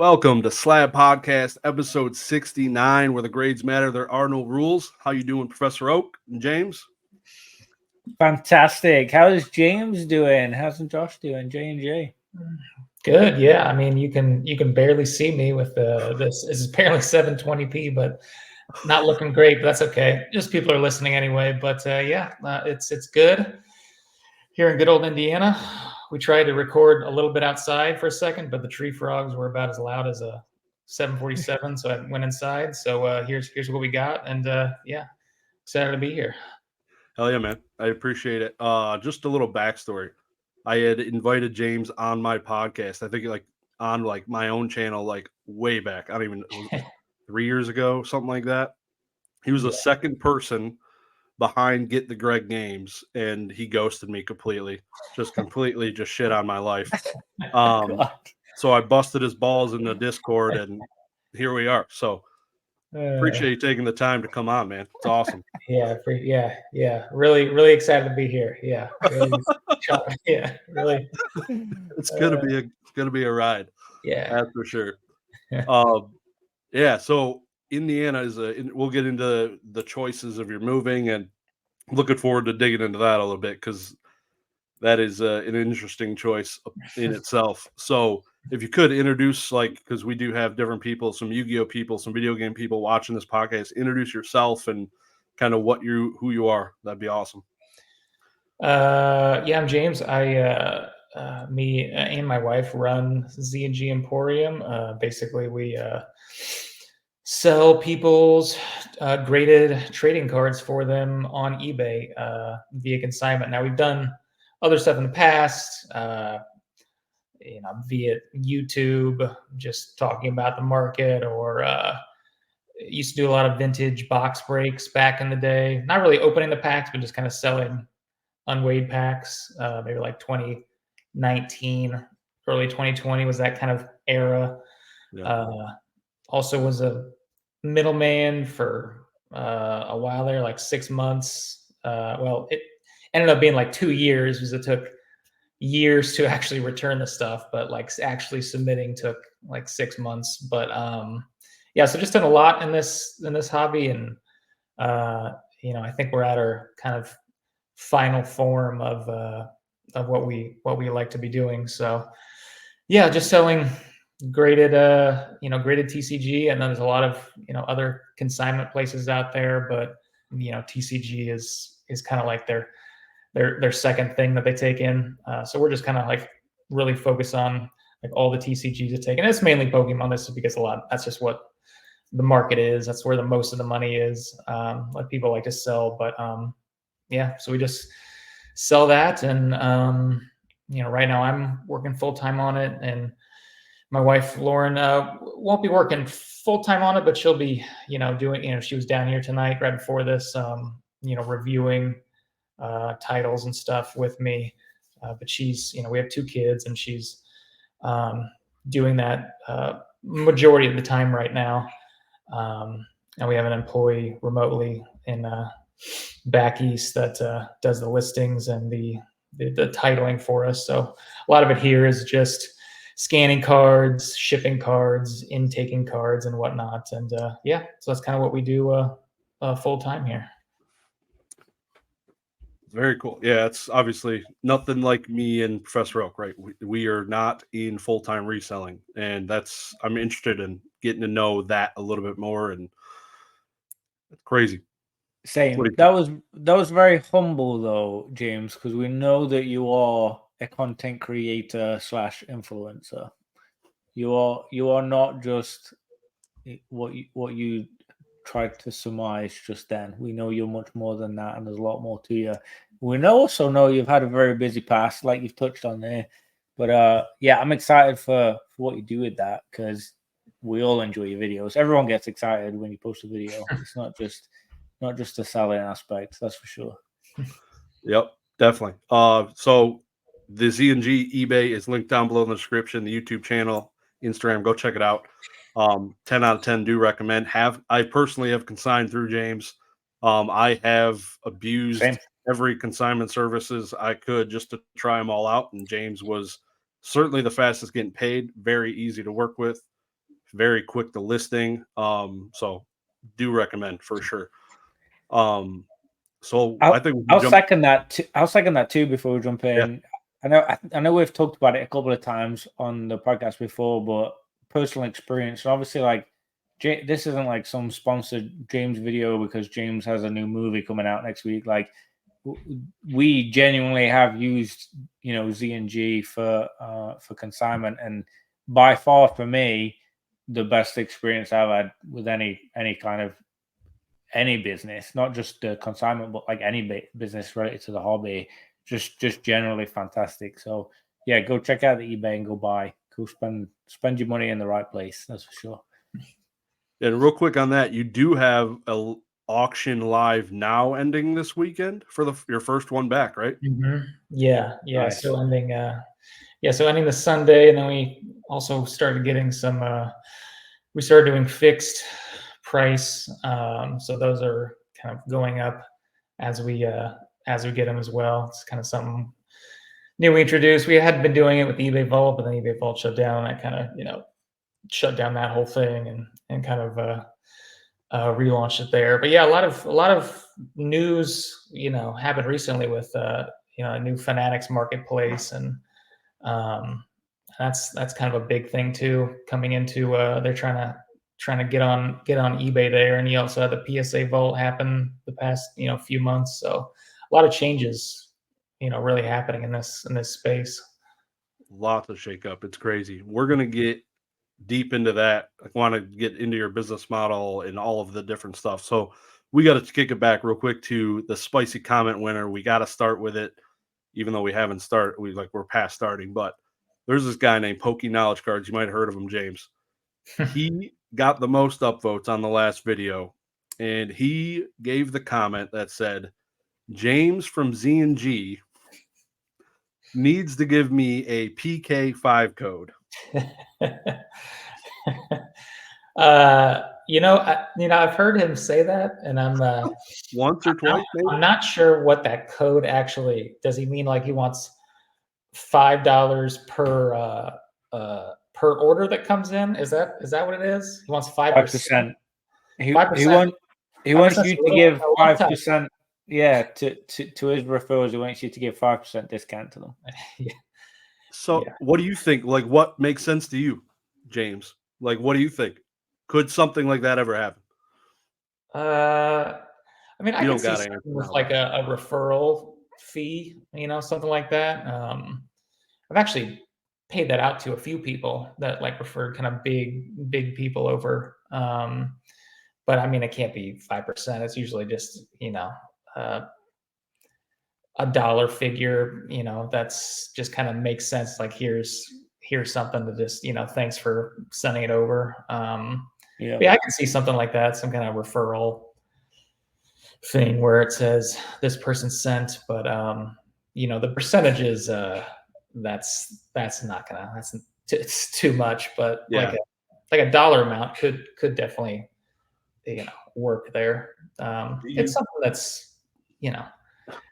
Welcome to Slab Podcast, episode 69, where the grades matter. There are no rules. How you doing, Professor Oak and James? Fantastic. How's James doing? How's Josh doing? J&J. Good. Yeah. I mean, you can barely see me with this. This is apparently 720p, but not looking great. But that's okay. Just people are listening anyway. But it's good here in good old Indiana. We tried to record a little bit outside for a second, but the tree frogs were about as loud as a 747, so I went inside. So here's what we got, and excited to be here. Hell yeah, man. I appreciate it. Just a little backstory. I had invited James on my podcast. I think on my own channel, way back. I don't even know, 3 years ago, something like that. He was the second person behind Get the Greg Games, and he ghosted me completely. Just shit on my life. So I busted his balls in the Discord, and here we are. So appreciate you taking the time to come on, man. It's awesome. Yeah. Really, really excited to be here. Yeah. Really, really. It's gonna be a ride. Yeah, that's for sure. So Indiana we'll get into the choices of your moving, and looking forward to digging into that a little bit, because that is an interesting choice in itself. So if you could introduce, because we do have different people, some Yu-Gi-Oh people, some video game people watching this podcast, introduce yourself and kind of who you are. That'd be awesome. I'm James. Me and my wife run Z&G Emporium. Basically, we sell people's graded trading cards for them on eBay via consignment. Now, we've done other stuff in the past, via YouTube, just talking about the market, or used to do a lot of vintage box breaks back in the day. Not really opening the packs, but just kind of selling unweighed packs. Maybe like 2019, early 2020 was that kind of era. Yeah. Also was a middleman for a while there, like 6 months. It ended up being like 2 years, because it took years to actually return the stuff, but actually submitting took like 6 months. But so just done a lot in this hobby, and I think we're at our kind of final form of what we like to be doing. So just selling graded TCG, and then there's a lot of other consignment places out there, but TCG is kind of like their second thing that they take in. So we're just kind of really focused on all the TCGs to take, and it's mainly Pokemon. This is because that's just what the market is. That's where the most of the money is. What people like to sell, but so we just sell that, and right now I'm working full time on it, and my wife Lauren won't be working full time on it, but she'll be doing. She was down here tonight right before this, reviewing titles and stuff with me. But she's we have 2 kids, and she's doing that majority of the time right now. And we have an employee remotely in back east that does the listings and the titling for us. So a lot of it here is just scanning cards, shipping cards, intaking cards, and whatnot. And so that's kind of what we do full time here. Very cool. Yeah, it's obviously nothing like me and Professor Oak, right? We are not in full-time reselling, and I'm interested in getting to know that a little bit more, and it's crazy. Same. That was very humble though, James, because we know that you are a content creator / influencer. You are not just what you tried to surmise just then. We know you're much more than that, and there's a lot more to you. We also know you've had a very busy past, like you've touched on there. But I'm excited for what you do with that, because we all enjoy your videos. Everyone gets excited when you post a video. It's not just the selling aspect, that's for sure. Yep, definitely. So the Z&G eBay is linked down below in the description. The YouTube channel, Instagram, go check it out. 10 out of 10 do recommend. I personally have consigned through James. I have abused every consignment services I could just to try them all out, and James was certainly the fastest getting paid. Very easy to work with. very quick to listing. So do recommend for sure. So I think I'll second that. I'll second that too. Before we jump in, I know we've talked about it a couple of times on the podcast before, but personal experience. And obviously, like this isn't like some sponsored James video because James has a new movie coming out next week. Like we genuinely have used, Z&G for consignment, and by far for me, the best experience I've had with any kind of any business, not just the consignment, but like any business related to the hobby, just generally fantastic. So yeah, go check out the eBay and go buy. Go spend your money in the right place. That's for sure. And real quick on that, you do have a auction live now ending this weekend for your first one back, right? Mm-hmm. Yeah. Nice. So ending the Sunday, and then we also started getting some. We started doing fixed price, so those are kind of going up as we get them as well. It's kind of something new we introduced. We had been doing it with eBay Vault, but then eBay Vault shut down. I kind of shut down that whole thing and kind of relaunched it there. But yeah, a lot of news happened recently with a new Fanatics marketplace, and that's kind of a big thing too. Coming into they're trying to get on eBay there, and you also had the PSA Vault happen the past few months. So a lot of changes really happening in this space. Lots of shake up. It's crazy. We're gonna get deep into that. I want to get into your business model and all of the different stuff. So we got to kick it back real quick to the spicy comment winner. We got to start with it, even though we haven't started. We're past starting, but there's this guy named Pokey Knowledge Cards. You might have heard of him, James. He got the most upvotes on the last video, and he gave the comment that said, James from Z&G needs to give me a PK5 code. I've heard him say that, and I'm once or twice. I'm not sure what that code actually does. He mean like he wants $5 per order that comes in? Is that what it is? He wants 5%. He wants you to give 5%. Yeah, to his referrals, he wants you to give 5% discount to them. Yeah. So, what do you think? Like, what makes sense to you, James? Like, what do you think? Could something like that ever happen? I mean, I could see something with like a referral fee, something like that. I've actually paid that out to a few people that like referred kind of big people over. But I mean, it can't be 5%. It's usually just, a dollar figure, that's just kind of makes sense. Like here's something to just, thanks for sending it over. Yeah, I can see something like that, some kind of referral thing where it says this person sent, but the percentages, that's not gonna, it's too much, but like a dollar amount could definitely, work there. It's something that's,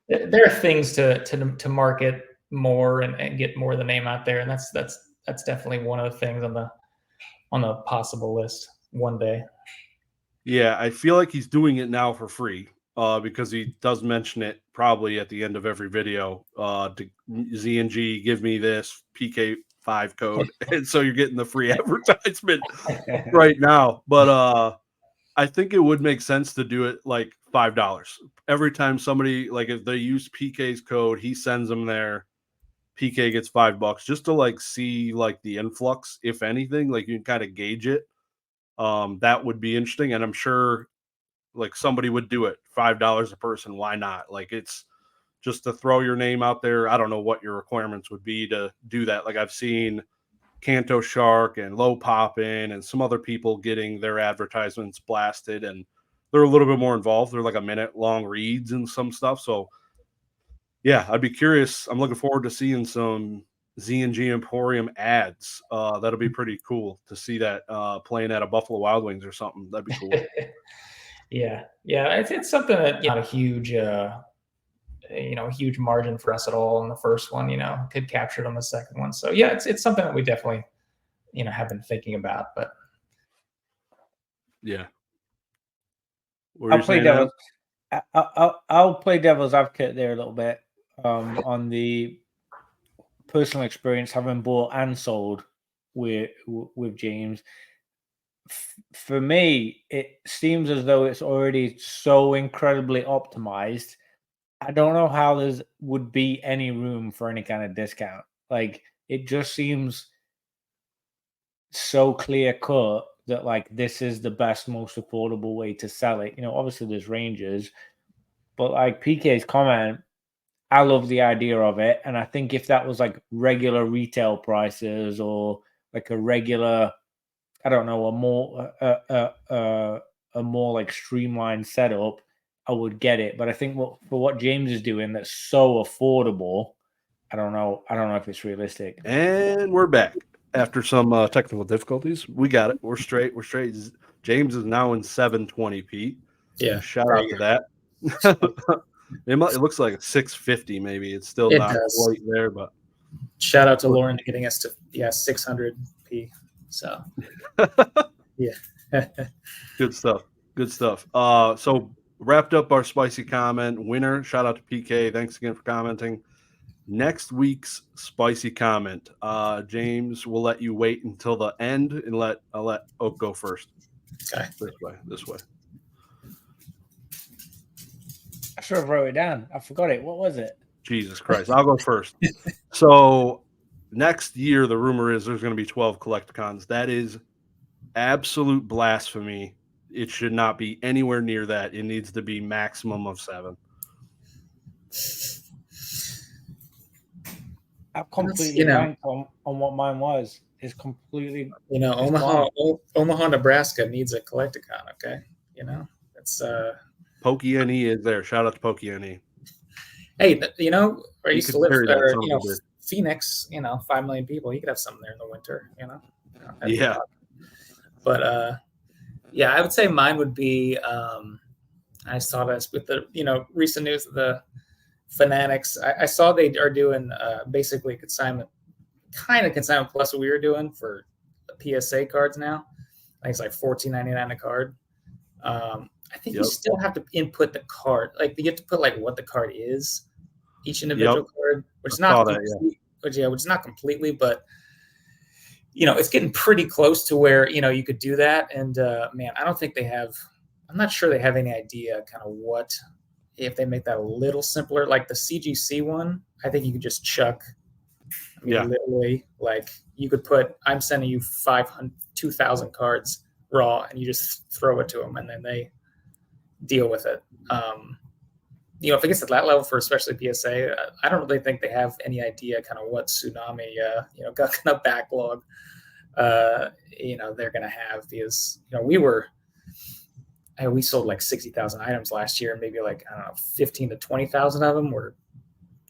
there are things to market more and get more of the name out there, and that's definitely one of the things on the possible list one day. Yeah, I feel like he's doing it now for free because he does mention it probably at the end of every video. To Z&G, give me this PK5 code, and so you're getting the free advertisement right now. But I think it would make sense to do it like $5 every time somebody, like if they use PK's code, he sends them there. PK gets $5 just to like see like the influx, if anything, like you can kind of gauge it. That would be interesting, and I'm sure like somebody would do it. $5 a person, why not? Like it's just to throw your name out there. I don't know what your requirements would be to do that. Like I've seen Kanto Shark and Low Poppin' and some other people getting their advertisements blasted, and they're a little bit more involved. They're like a minute long reads and some stuff. So yeah, I'd be curious. I'm looking forward to seeing some Z&G Emporium ads. That'll be pretty cool to see that playing at a Buffalo Wild Wings or something. That'd be cool. Yeah. It's something that not a huge, huge margin for us at all in the first one. Could capture it on the second one. So yeah, it's something that we definitely, have been thinking about. But Yeah. I'll play devil's advocate there a little bit on the personal experience, having bought and sold with James. For me, it seems as though it's already so incredibly optimized. I don't know how there would be any room for any kind of discount. Like, it just seems so clear cut that like this is the best, most affordable way to sell it. Obviously there's ranges, but like PK's comment, I love the idea of it. And I think if that was like regular retail prices or like a regular, I don't know, a more like streamlined setup, I would get it. But I think for what James is doing, that's so affordable, I don't know if it's realistic. And we're back after some technical difficulties. We got it. We're straight. James is now in 720p. Yeah. Shout out to that. It looks like a 650 maybe. It's still not quite there, but shout out to Lauren getting us to 600p. So yeah. Good stuff. So wrapped up our spicy comment winner. Shout out to PK. Thanks again for commenting. Next week's spicy comment. James, we'll let you wait until the end and I'll let Oak go first. Okay. This way. I should have wrote it down. I forgot it. What was it? Jesus Christ. I'll go first. So next year, the rumor is there's going to be 12 Collecticons. That is absolute blasphemy. It should not be anywhere near that. It needs to be maximum of 7. I'm completely blank on what mine was. It's completely... Omaha, Nebraska needs a Collecticon, okay? It's... Pokey NE is there. Shout out to Pokey NE. Hey, where I used to live, Phoenix, 5 million people. You could have some there in the winter, Yeah. But I would say mine would be. I saw this with the recent news of the Fanatics. I saw they are doing basically consignment plus what we were doing for the PSA cards now. I think it's like $14.99 a card. I think you still have to input the card. Like you have to put like what the card is, each individual card, which is not completely, but it's getting pretty close to where you could do that. And man, I don't think they have. I'm not sure they have any idea kind of what if they make that a little simpler, like the CGC one. I think you could just chuck. Literally, like you could put. I'm sending you 2,000 cards raw, and you just throw it to them, and then they deal with it. If it gets to that level for especially PSA, I don't really think they have any idea kind of what Tsunami, kind of backlog, they're going to have because, we sold like 60,000 items last year, and maybe like, I don't know, 15 to 20,000 of them were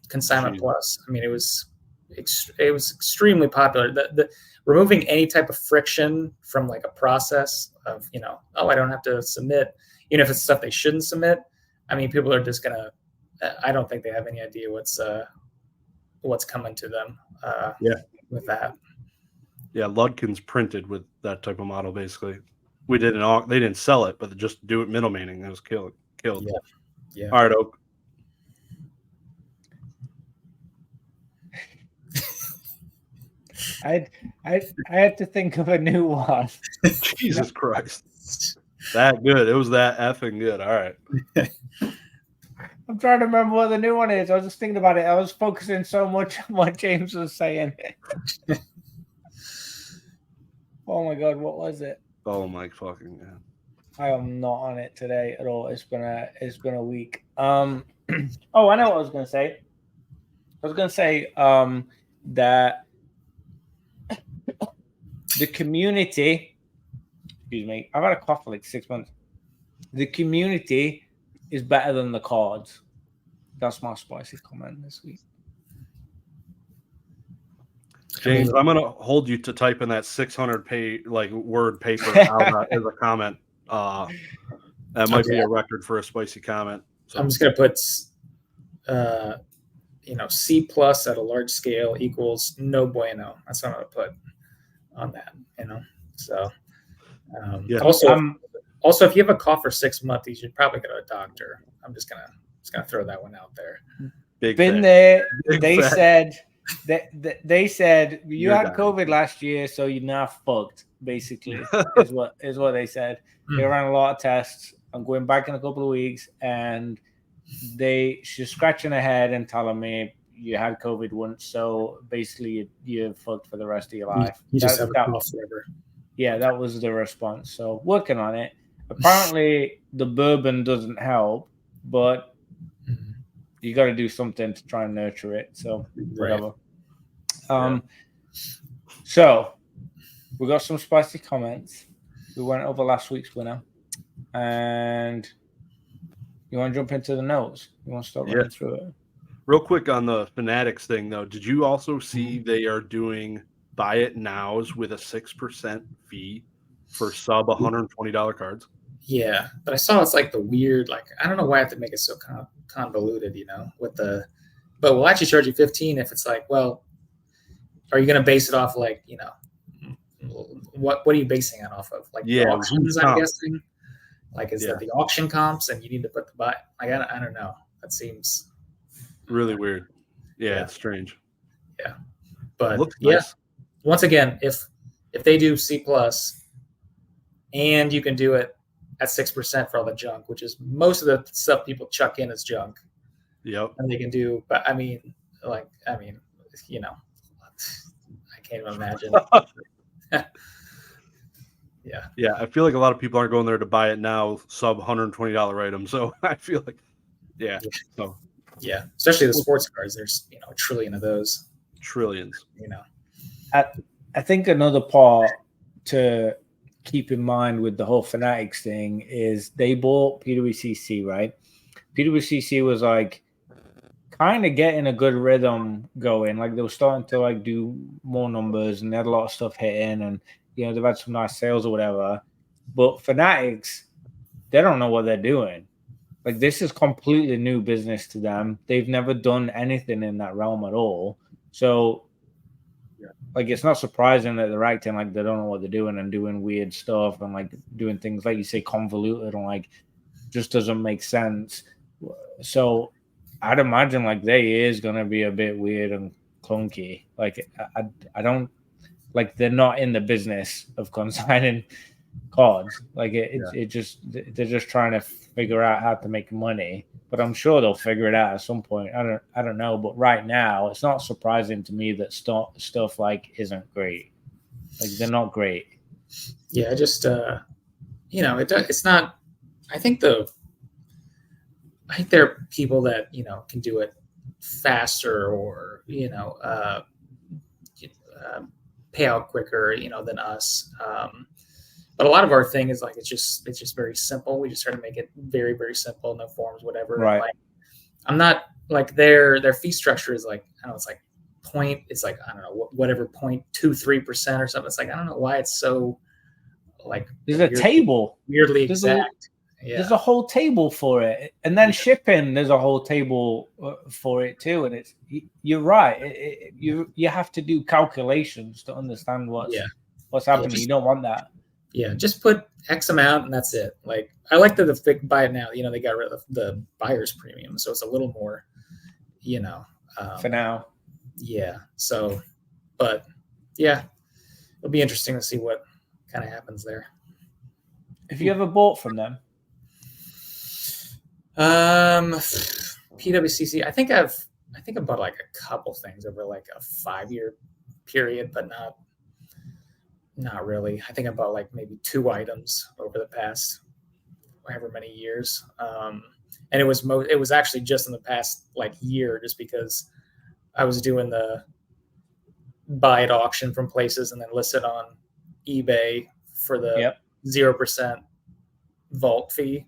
consignment plus. I mean, it was extremely popular. The removing any type of friction from like a process of, I don't have to submit, even if it's stuff they shouldn't submit. I mean, people are just gonna. I don't think they have any idea what's coming to them. With that. Yeah, Ludkin's printed with that type of model. Basically, they didn't sell it, but just do it middlemaning. It was killed. Yeah. All right, Oak. I had to think of a new one. Jesus Christ. That good. It was that effing good. All right. I'm trying to remember what the new one is. I was just thinking about it. I was focusing so much on what James was saying. Oh my God, what was it? Oh my fucking God. I am not on it today at all. It's been a week. I know what I was gonna say. I was gonna say that the community, excuse me, I've had a cough for like 6 months. The community is better than the cards. That's my spicy comment this week. James, I'm gonna hold you to type in that 600 word paper out as a comment. That might be a record for a spicy comment. So. I'm just gonna put C plus at a large scale equals no bueno. That's what I'm gonna put on that. So yeah. Also, Also, if you have a cough for 6 months, you should probably go to a doctor. I'm just gonna throw that one out there. Big Been fan. there. Big They fan. said they said you You're had dying. COVID last year, so you're now fucked. Basically, is what they said. They ran a lot of tests. I'm going back in a couple of weeks, and she's scratching her head and telling me you had COVID once, so basically you're fucked for the rest of your life. You just have a cough forever. Yeah, that was the response. So working on it. Apparently, the bourbon doesn't help, but you got to do something to try and nurture it. So whatever. Right. So we got some spicy comments. We went over last week's winner, and you want to jump into the notes? You want to start running through it? Real quick on the Fanatics thing, though. Did you also see they are doing buy it nows with a 6% fee for sub $120 cards? Yeah, but I saw it's like the weird, like, I don't know why I have to make it so convoluted, with but we'll actually charge you 15 if it's like, well, are you going to base it off like, what are you basing it off of? Like the auctions, I'm guessing? Like, is that the auction comps and you need to put the buy? Like, I don't know. That seems really weird. Yeah, it's strange. Yeah. But looks nice. Once again, if they do C+ and you can do it at 6% for all the junk, which is most of the stuff people chuck in as junk. Yep. And they can do, but I can't even imagine. Yeah. I feel like a lot of people aren't going there to buy it now, sub $120 item. So I feel like, So especially the sports cards. There's a trillion of those. Trillions. I think another part to keep in mind with the whole Fanatics thing is they bought PWCC, right? PWCC was like kind of getting a good rhythm going. Like they were starting to like do more numbers and they had a lot of stuff hitting and they've had some nice sales or whatever. But Fanatics, they don't know what they're doing. Like this is completely new business to them. They've never done anything in that realm at all. So like it's not surprising that they're acting like they don't know what they're doing and doing weird stuff and like doing things like you say convoluted and like just doesn't make sense. So I'd imagine like they is gonna be a bit weird and clunky. Like I don't like they're not in the business of consigning cards. Like it just they're just trying to figure out how to make money. But I'm sure they'll figure it out at some point. I don't know. But right now, it's not surprising to me that stuff like isn't great. Like they're not great. Yeah, just it's not. I think there are people that can do it faster or pay out quicker than us. But a lot of our thing is like it's just very simple. We just try to make it very, very simple, no forms, whatever. Right. Like, I'm not like their fee structure is like I don't know, it's like I don't know whatever 0.23% or something. It's like I don't know why it's so like there's a table weirdly exact. There's a whole table for it, and then shipping. There's a whole table for it too, and you're right. You have to do calculations to understand what's happening. You don't want that. Yeah, just put X amount and that's it. Like I like that the buy it now. They got rid of the buyer's premium, so it's a little more, for now. Yeah. So, but yeah, it'll be interesting to see what kind of happens there. Have you ever bought from them? PWCC. I think I bought like a couple things over like a 5-year period, but not really. I think I bought like maybe 2 items over the past however many years. And it was actually just in the past like year, just because I was doing the buy at auction from places and then listed on eBay for the 0% vault fee.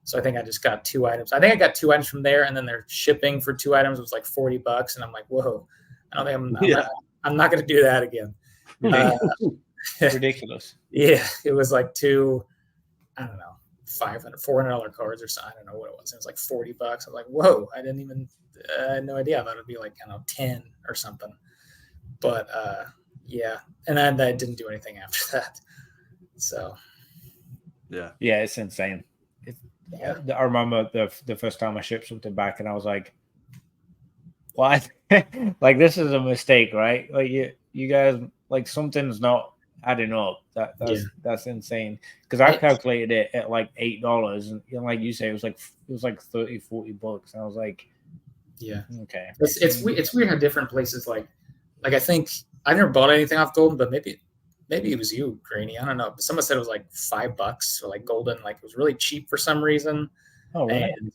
So I think I just got 2 items. I think I got 2 items from there, and then their shipping for 2 items was like $40, and I'm like, whoa! I don't think I'm not going to do that again. Ridiculous. Yeah, it was like 2, I don't know, $400 cards or something. I don't know what it was. It was like $40. I was like, whoa! I had no idea. I thought it'd be like 10 or something. But and then I didn't do anything after that. So Yeah. Yeah, it's insane. I remember the first time I shipped something back, and I was like, "What? Like this is a mistake, right? Like you guys, like something's not adding up. That's insane." Because I calculated it at like $8, and like you say, it was like $30-$40, and I was like, Yeah. okay. It's weird how different places like I think I never bought anything off Golden, but maybe it was you, Greeny. I don't know. But someone said it was like $5 for like Golden, like it was really cheap for some reason. Oh, really? And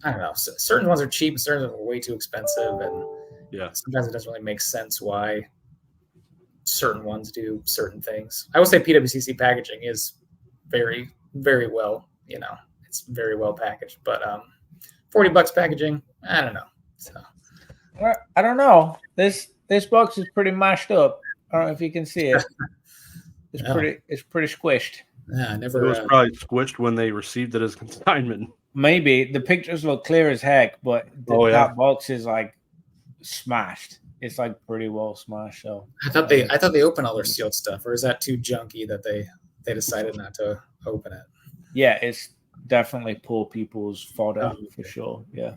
I don't know. Certain ones are cheap, certain ones are way too expensive, and sometimes it doesn't really make sense why certain ones do certain things. I would say PWCC packaging is very, very well, it's very well packaged, but $40 packaging, I don't know. So I don't know. This box is pretty mashed up. I don't know if you can see it. It's pretty squished. Yeah, It was probably squished when they received it as consignment. Maybe the pictures look clear as heck, but that box is like smashed. It's like pretty well smashed. So I thought they opened all their sealed stuff, or is that too junky that they decided not to open it? Yeah, it's definitely poor people's fodder for sure. Yeah.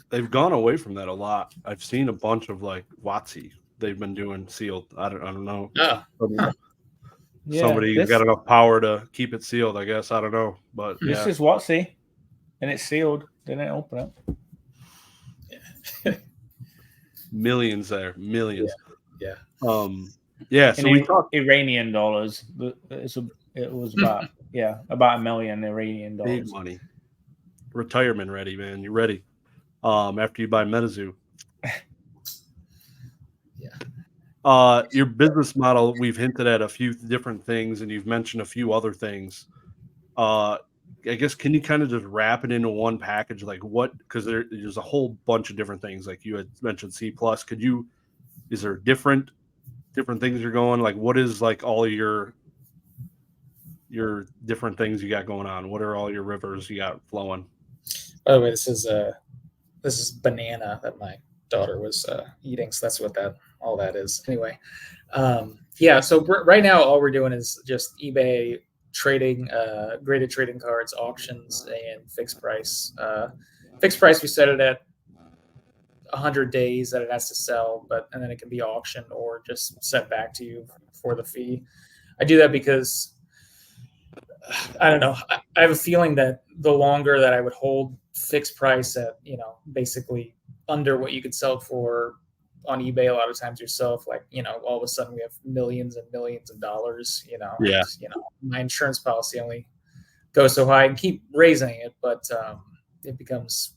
They've gone away from that a lot. I've seen a bunch of like WotC they've been doing sealed. I don't know. Somebody's got enough power to keep it sealed, I guess. I don't know. But this is WotC, and it's sealed. They didn't open it. Millions there. Millions. Yeah. So we talked Iranian dollars. It was about $1 million Iranian dollars. Big money. Retirement ready, man. You're ready. After you buy MetaZoo. Your business model, we've hinted at a few different things, and you've mentioned a few other things. I guess, can you kind of just wrap it into one package? Like what? Because there's a whole bunch of different things. Like you had mentioned C+. Is there different things you're going? Like what is like all your different things you got going on? What are all your rivers you got flowing? By the way, this is banana that my daughter was eating, so that's what all that is. Anyway, so right now all we're doing is just eBay trading, graded trading cards, auctions, and fixed price. Fixed price, we set it at 100 days that it has to sell, and then it can be auctioned or just sent back to you for the fee. I do that because I don't know. I have a feeling that the longer that I would hold fixed price at, basically under what you could sell it for on eBay, a lot of times yourself, like, all of a sudden we have millions and millions of dollars, my insurance policy only goes so high and keep raising it, but it becomes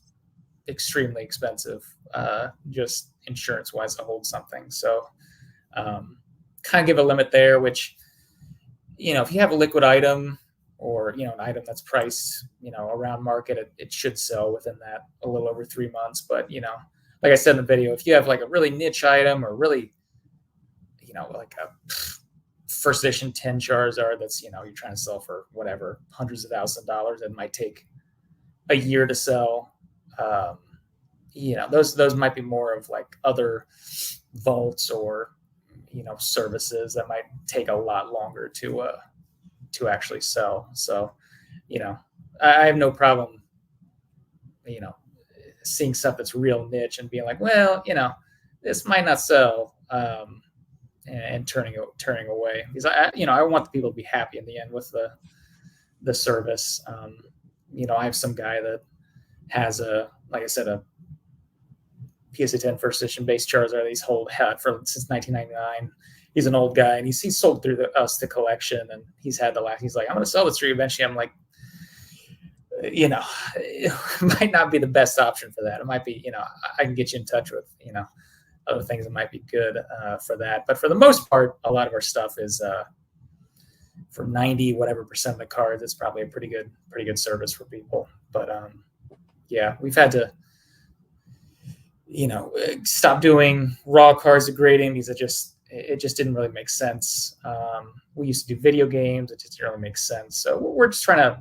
extremely expensive, just insurance wise to hold something. So kind of give a limit there, which, if you have a liquid item or, an item that's priced, around market, it should sell within that a little over 3 months. But, like I said in the video, if you have like a really niche item or really, like a first edition 10 Charizard that's, you're trying to sell for whatever, hundreds of thousands of dollars, it might take a year to sell. Those might be more of like other vaults or, services that might take a lot longer to actually sell. So, I have no problem, seeing stuff that's real niche and being like, well, this might not sell, and turning away, because I want the people to be happy in the end with the service. I have some guy that has like I said, a PSA 10 first edition base Charizard that he's had since 1999. He's an old guy, and he's sold through the collection, and he's like, I'm going to sell this to you eventually. I'm like, it might not be the best option for that. It might be, I can get you in touch with, other things that might be good for that. But for the most part, a lot of our stuff is for 90% of the cards. It's probably a pretty good service for people. But we've had to, stop doing raw cards degrading because it just didn't really make sense. We used to do video games. It just didn't really make sense. So we're just trying to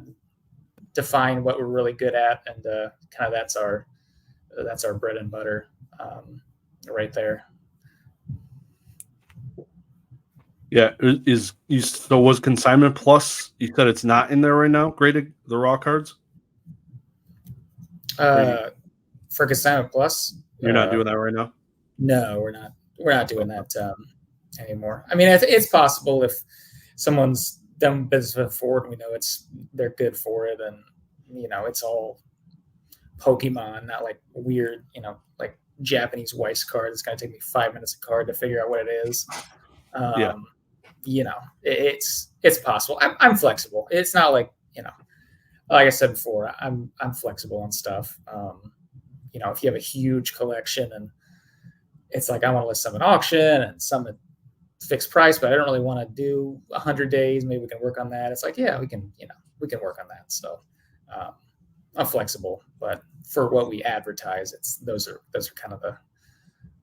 define what we're really good at, and kind of that's our bread and butter right there. Yeah, so was Consignment Plus? You said it's not in there right now. Graded the raw cards. For Consignment Plus, You're not doing that right now. No, we're not. We're not doing that anymore. I mean, it's possible if someone's done business before and we know they're good for it, and it's all Pokemon, not like weird, like Japanese Weiss card. It's gonna take me 5 minutes a card to figure out what it is. Yeah. It's possible. I'm flexible. It's not like like I said before, I'm flexible on stuff. If you have a huge collection and it's like I want to list some at auction and some at fixed price, but I don't really want to do 100 days. Maybe we can work on that. It's like, yeah, we can work on that. So I'm flexible, but for what we advertise, those are kind of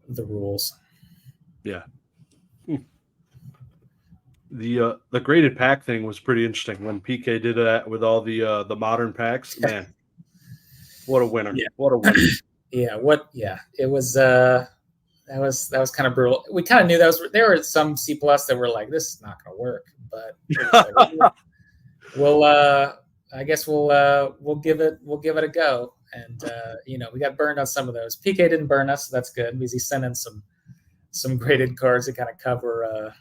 the rules. Yeah. The graded pack thing was pretty interesting when PK did that with all the modern packs. Man, what a winner! Yeah. What a winner! It was that was kind of brutal. We kind of knew there were some C+ that were like, this is not going to work, but I guess we'll give it a go. And we got burned on some of those. PK didn't burn us, so that's good because he sent in some graded cards to kind of cover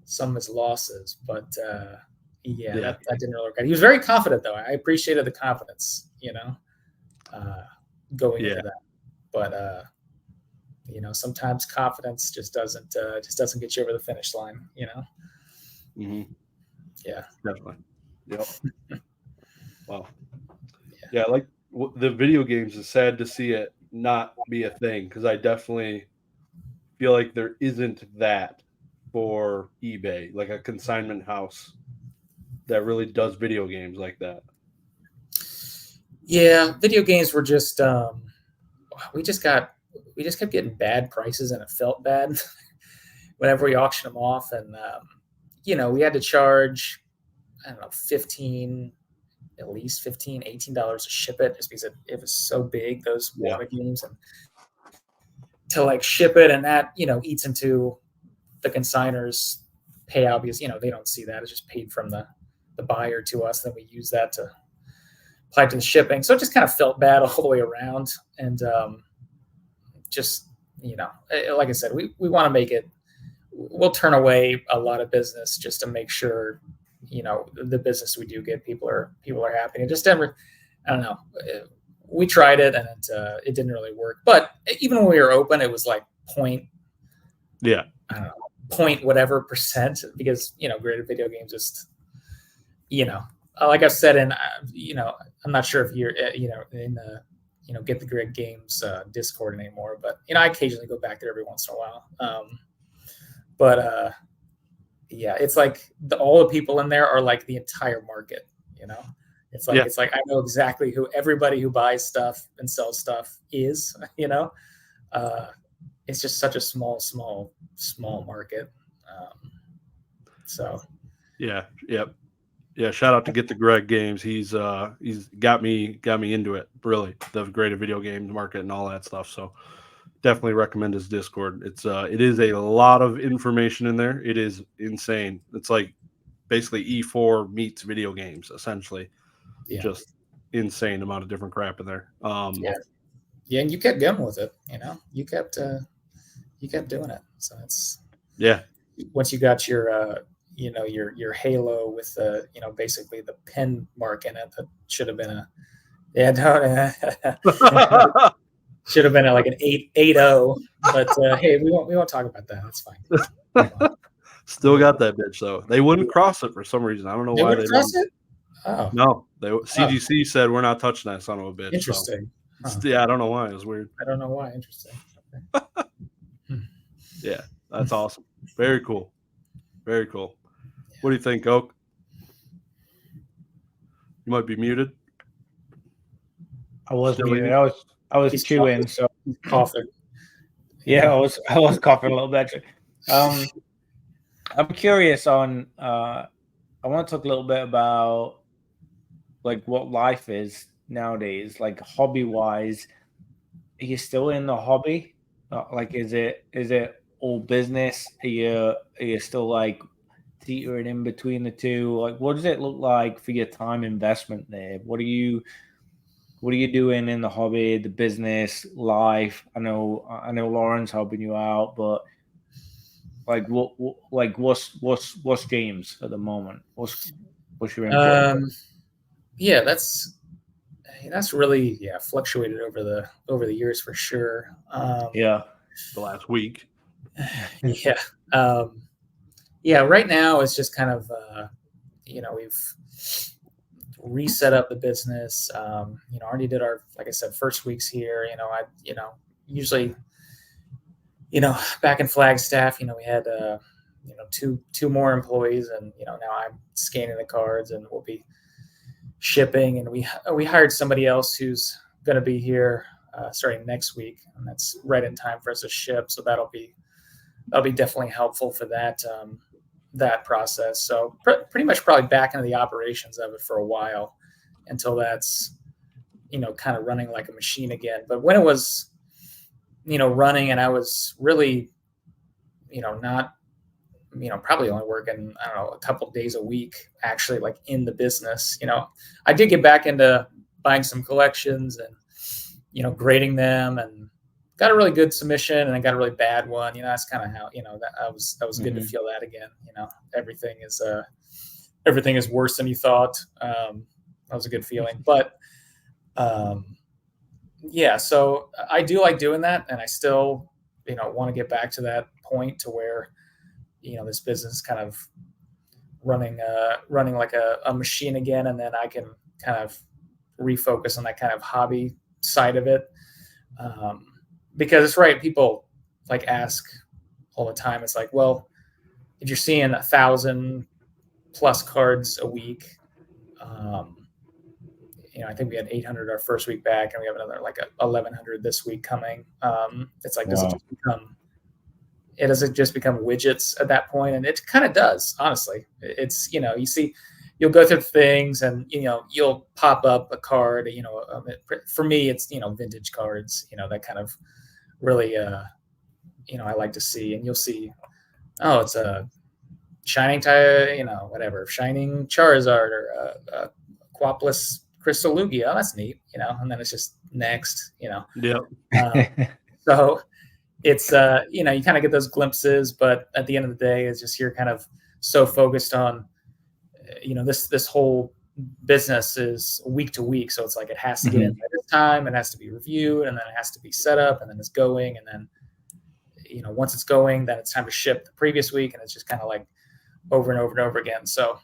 some of his losses. But that didn't really work out. He was very confident, though. I appreciated the confidence, going into that. But sometimes confidence just doesn't get you over the finish line. Mm-hmm. Yeah, definitely. Yep. Wow. Yeah, like the video games, is sad to see it not be a thing because I definitely feel like there isn't that for eBay, like a consignment house that really does video games like that. Yeah, video games were just we just kept getting bad prices, and it felt bad whenever we auctioned them off. And we had to charge, I don't know, at least $18 to ship it, just because it was so big, those water games, and to like ship it, and that eats into the consigners payout because they don't see that. It's just paid from the buyer to us, then we use that to apply to the shipping. So it just kind of felt bad all the way around. And like I said, we want to make it, we'll turn away a lot of business just to make sure the business we do get, people are happy. And just never, I don't know, we tried it and it didn't really work. But even when we were open, it was like point whatever percent, because graded video games just like I've said in I'm not sure if you're in the Get the Grid Games Discord anymore, but I occasionally go back there every once in a while. It's like all the people in there are like the entire market. It's like I know exactly who everybody who buys stuff and sells stuff is. It's just such a small market. Yeah. Shout out to Get the Greg Games. He's got me into it. Really, the graded video games market and all that stuff. So definitely recommend his Discord. It is a lot of information in there. It is insane. It's like basically E4 meets video games, essentially. Yeah. Just insane amount of different crap in there. Yeah, and you kept going with it. You kept doing it. So it's once you got your your Halo with basically the pin mark in it, that should have been should have been like an 8.0, but hey, we won't talk about that. That's fine. Still got that bitch though. They wouldn't cross it for some reason. I don't know why they cross it. Oh no, CGC said we're not touching that son of a bitch. Interesting. So. Yeah, I don't know why. It was weird. I don't know why. Interesting. Okay. Yeah, that's awesome. Very cool. Very cool. What do you think, Oak? You might be muted. I was muted. I was chewing, so coughing. Yeah, I was coughing a little bit. I'm curious on. I want to talk a little bit about like what life is nowadays, like hobby wise. Are you still in the hobby? Like, is it all business? Are you still like teetering in between the two? Like, what does it look like for your time investment there? What are you doing in the hobby, the business, life? I know Lauren's helping you out, but like what's James at the moment? What's your input? Yeah, that's really fluctuated over the years for sure. Yeah. The last week. Yeah. Right now it's just kind of we've reset up the business. Already did our, like I said, first weeks here. I usually back in Flagstaff, we had two more employees, and now I'm scanning the cards and we'll be shipping, and we hired somebody else who's going to be here starting next week, and that's right in time for us to ship. So that'll be definitely helpful for that process. So pretty much probably back into the operations of it for a while until that's kind of running like a machine again. But when it was running and I was really not probably only working, I don't know, a couple of days a week actually, like in the business. I did get back into buying some collections and grading them, and got a really good submission and I got a really bad one. That's kind of how that was good to feel that again. Everything is worse than you thought. That was a good feeling. But so I do like doing that, and I still want to get back to that point to where this business is kind of running like a machine again, and then I can kind of refocus on that kind of hobby side of it. Because it's right, people like ask all the time. It's like, well, if you're seeing 1,000+ cards a week, I think we had 800 our first week back, and we have another like 1,100 this week coming. It's like, does it just become widgets at that point? And it kind of does, honestly. It's, you see, you'll go through things and, you'll pop up a card, for me, it's, vintage cards, that kind of really, I like to see. And you'll see, oh, it's a shining whatever, shining Charizard or Quaplus Crystal Lugia. Oh, that's neat, and then it's just next, Yeah. So it's, you kind of get those glimpses, but at the end of the day, it's just, you're kind of so focused on, this whole business is week to week. So it's like, it has to get in by this time, it has to be reviewed, and then it has to be set up, and then it's going. And then, once it's going, then it's time to ship the previous week. And it's just kind of like over and over and over again. So,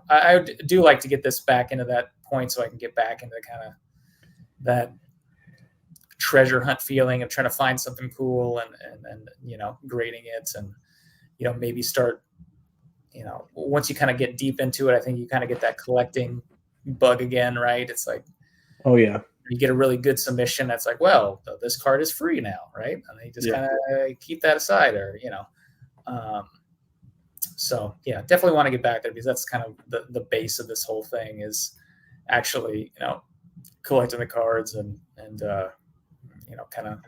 I do like to get this back into that point so I can get back into kind of that treasure hunt feeling of trying to find something cool and grading it, and maybe start, once you kind of get deep into it, I think you kind of get that collecting bug again, right? It's like, oh yeah, you get a really good submission that's like, well, this card is free now, right? And then you just kind of keep that aside, or so yeah, definitely want to get back there, because that's kind of the base of this whole thing, is actually collecting the cards and kind of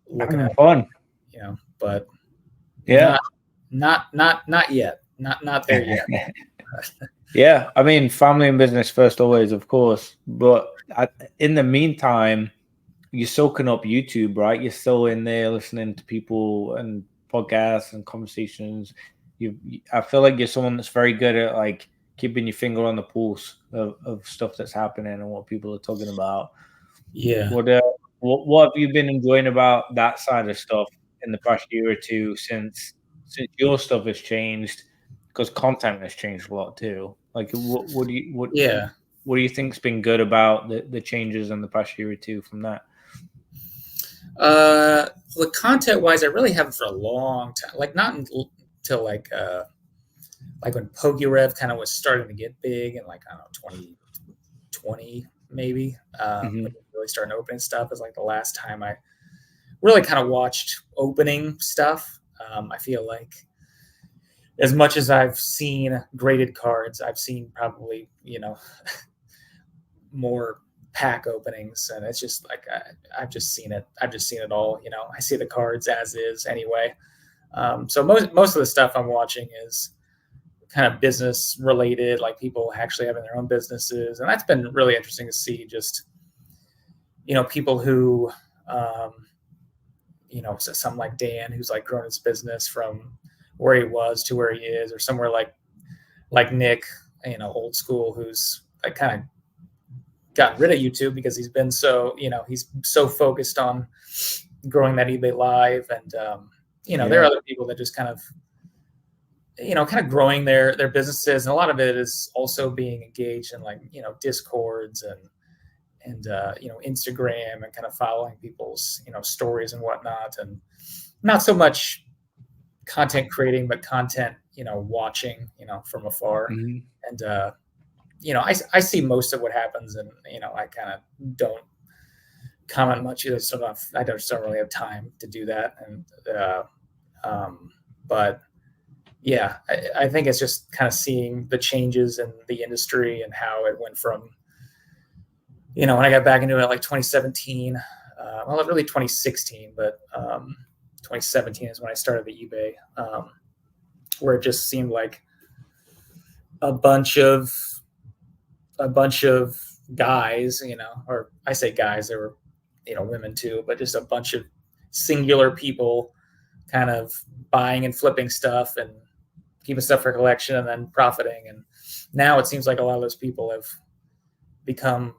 looking at fun, but yeah, not yet, not there yet. Yeah, I mean, family and business first always, of course, but in the meantime, you're soaking up YouTube, right? You're still in there listening to people and podcasts and conversations. I feel like you're someone that's very good at like keeping your finger on the pulse of stuff that's happening and what people are talking about. Yeah. What have you been enjoying about that side of stuff in the past year or two since your stuff has changed? Because content has changed a lot too. Like, what do you think's been good about the changes in the past year or two from that? Well, content wise, I really haven't for a long time. Like, not until like when PokeRev kind of was starting to get big, and like, I don't know, 2020 maybe. Really starting to open stuff is like the last time I really kind of watched opening stuff. I feel like, as much as I've seen graded cards, I've seen probably, more pack openings, and it's just like I've just seen it all. I see the cards as is anyway. So most of the stuff I'm watching is kind of business related, like people actually having their own businesses, and that's been really interesting to see. Just people who so some like Dan, who's like grown his business from where he was to where he is, or somewhere like Nick, old school, who's like kind of gotten rid of YouTube because he's been so he's so focused on growing that eBay Live, and there are other people that just kind of growing their businesses, and a lot of it is also being engaged in like Discords and Instagram, and kind of following people's stories and whatnot, and not so much content creating, but content watching from afar. Mhm. And I see most of what happens, and I kind of don't comment much either. So I don't really have time to do that, and but yeah, I think it's just kind of seeing the changes in the industry and how it went from when I got back into it like 2017, well, really 2016, but 2017 is when I started the eBay, where it just seemed like a bunch of guys, or I say guys, there were women too, but just a bunch of singular people kind of buying and flipping stuff and keeping stuff for collection and then profiting. And now it seems like a lot of those people have become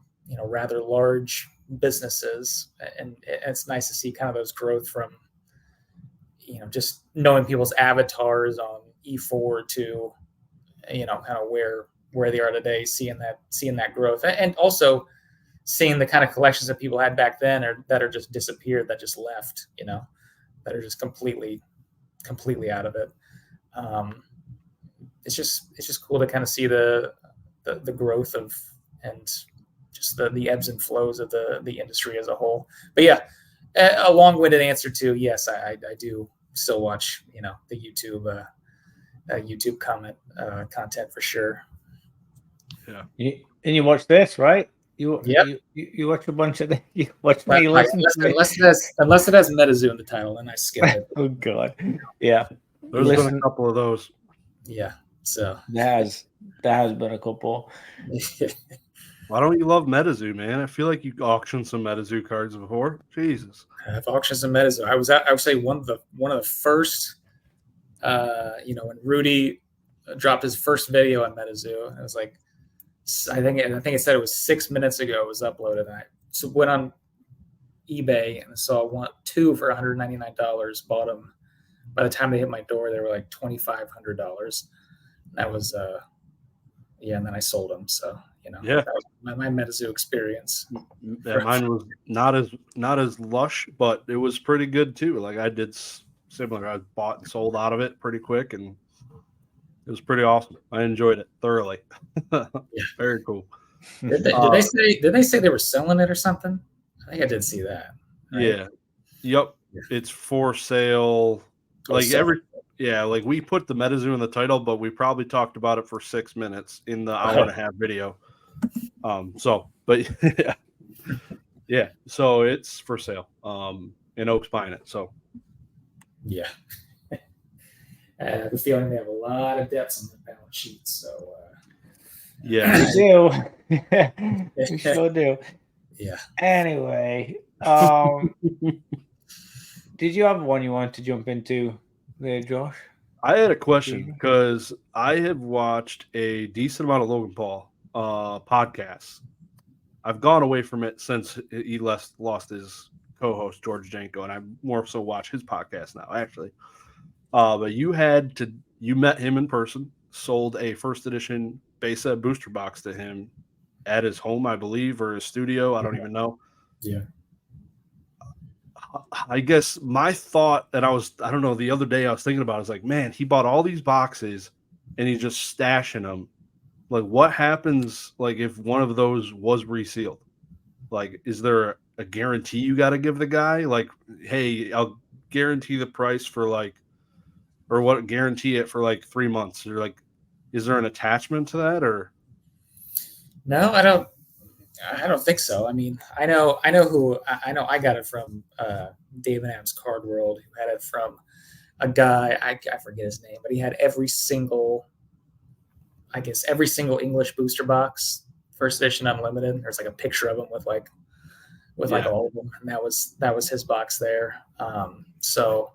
rather large businesses, and it's nice to see kind of those growth from just knowing people's avatars on E4 to kind of where they are today, seeing that growth, and also seeing the kind of collections that people had back then that are just disappeared, that just left, that are just completely out of it. It's just cool to kind of see the growth of, and just the ebbs and flows of the industry as a whole. But yeah, a long-winded answer to yes, I do still watch the YouTube content for sure. Yeah. And you watch this, right? You watch a bunch of you watch me listen to me. Unless it has MetaZoo in the title, and I skip it. Oh God, yeah. There's been a couple of those. Yeah, so there has been a couple. Why don't you love MetaZoo, man? I feel like you auctioned some MetaZoo cards before. Jesus, I've auctioned some MetaZoo. I would say one of the first, when Rudy dropped his first video on MetaZoo. It was like, I think it said it was 6 minutes ago it was uploaded. And I went on eBay and saw two for $199. Bought them. By the time they hit my door, they were like $2,500. That was and then I sold them. So that was my MetaZoo experience. Yeah, mine was not as lush, but it was pretty good too. Like I did similar. I bought and sold out of it pretty quick, and it was pretty awesome. I enjoyed it thoroughly. Very cool. Did they say they were selling it or something? I think I did see that. Right? Yeah. Yep. It's for sale. Like like we put the MetaZoo in the title, but we probably talked about it for 6 minutes in the hour and a half video. Yeah. So it's for sale. And Oak's buying it. So yeah. I have a feeling they have a lot of debts on the balance sheet. So yeah, we do. We sure do. Yeah. Anyway, did you have one you wanted to jump into there, Josh? I had a question because I have watched a decent amount of Logan Paul podcasts. I've gone away from it since he lost his co-host George Janko, and I more so watch his podcast now, actually. But you met him in person, sold a first edition base set booster box to him at his home, I believe, or his studio. I don't even know. Yeah. I guess my thought, and I don't know, the other day I was thinking about it, I was like, man, he bought all these boxes and he's just stashing them. Like, what happens, like, if one of those was resealed? Like, is there a guarantee you got to give the guy? Like, hey, I'll guarantee the price for, like, or what, guarantee it for, like, 3 months? Or, like, is there an attachment to that, or? No, I don't think so. I mean, I know I got it from Dave and Am's Card World, who had it from a guy, I forget his name, but he had every single English booster box, first edition unlimited. There's like a picture of him with like all of them, and that was his box there. So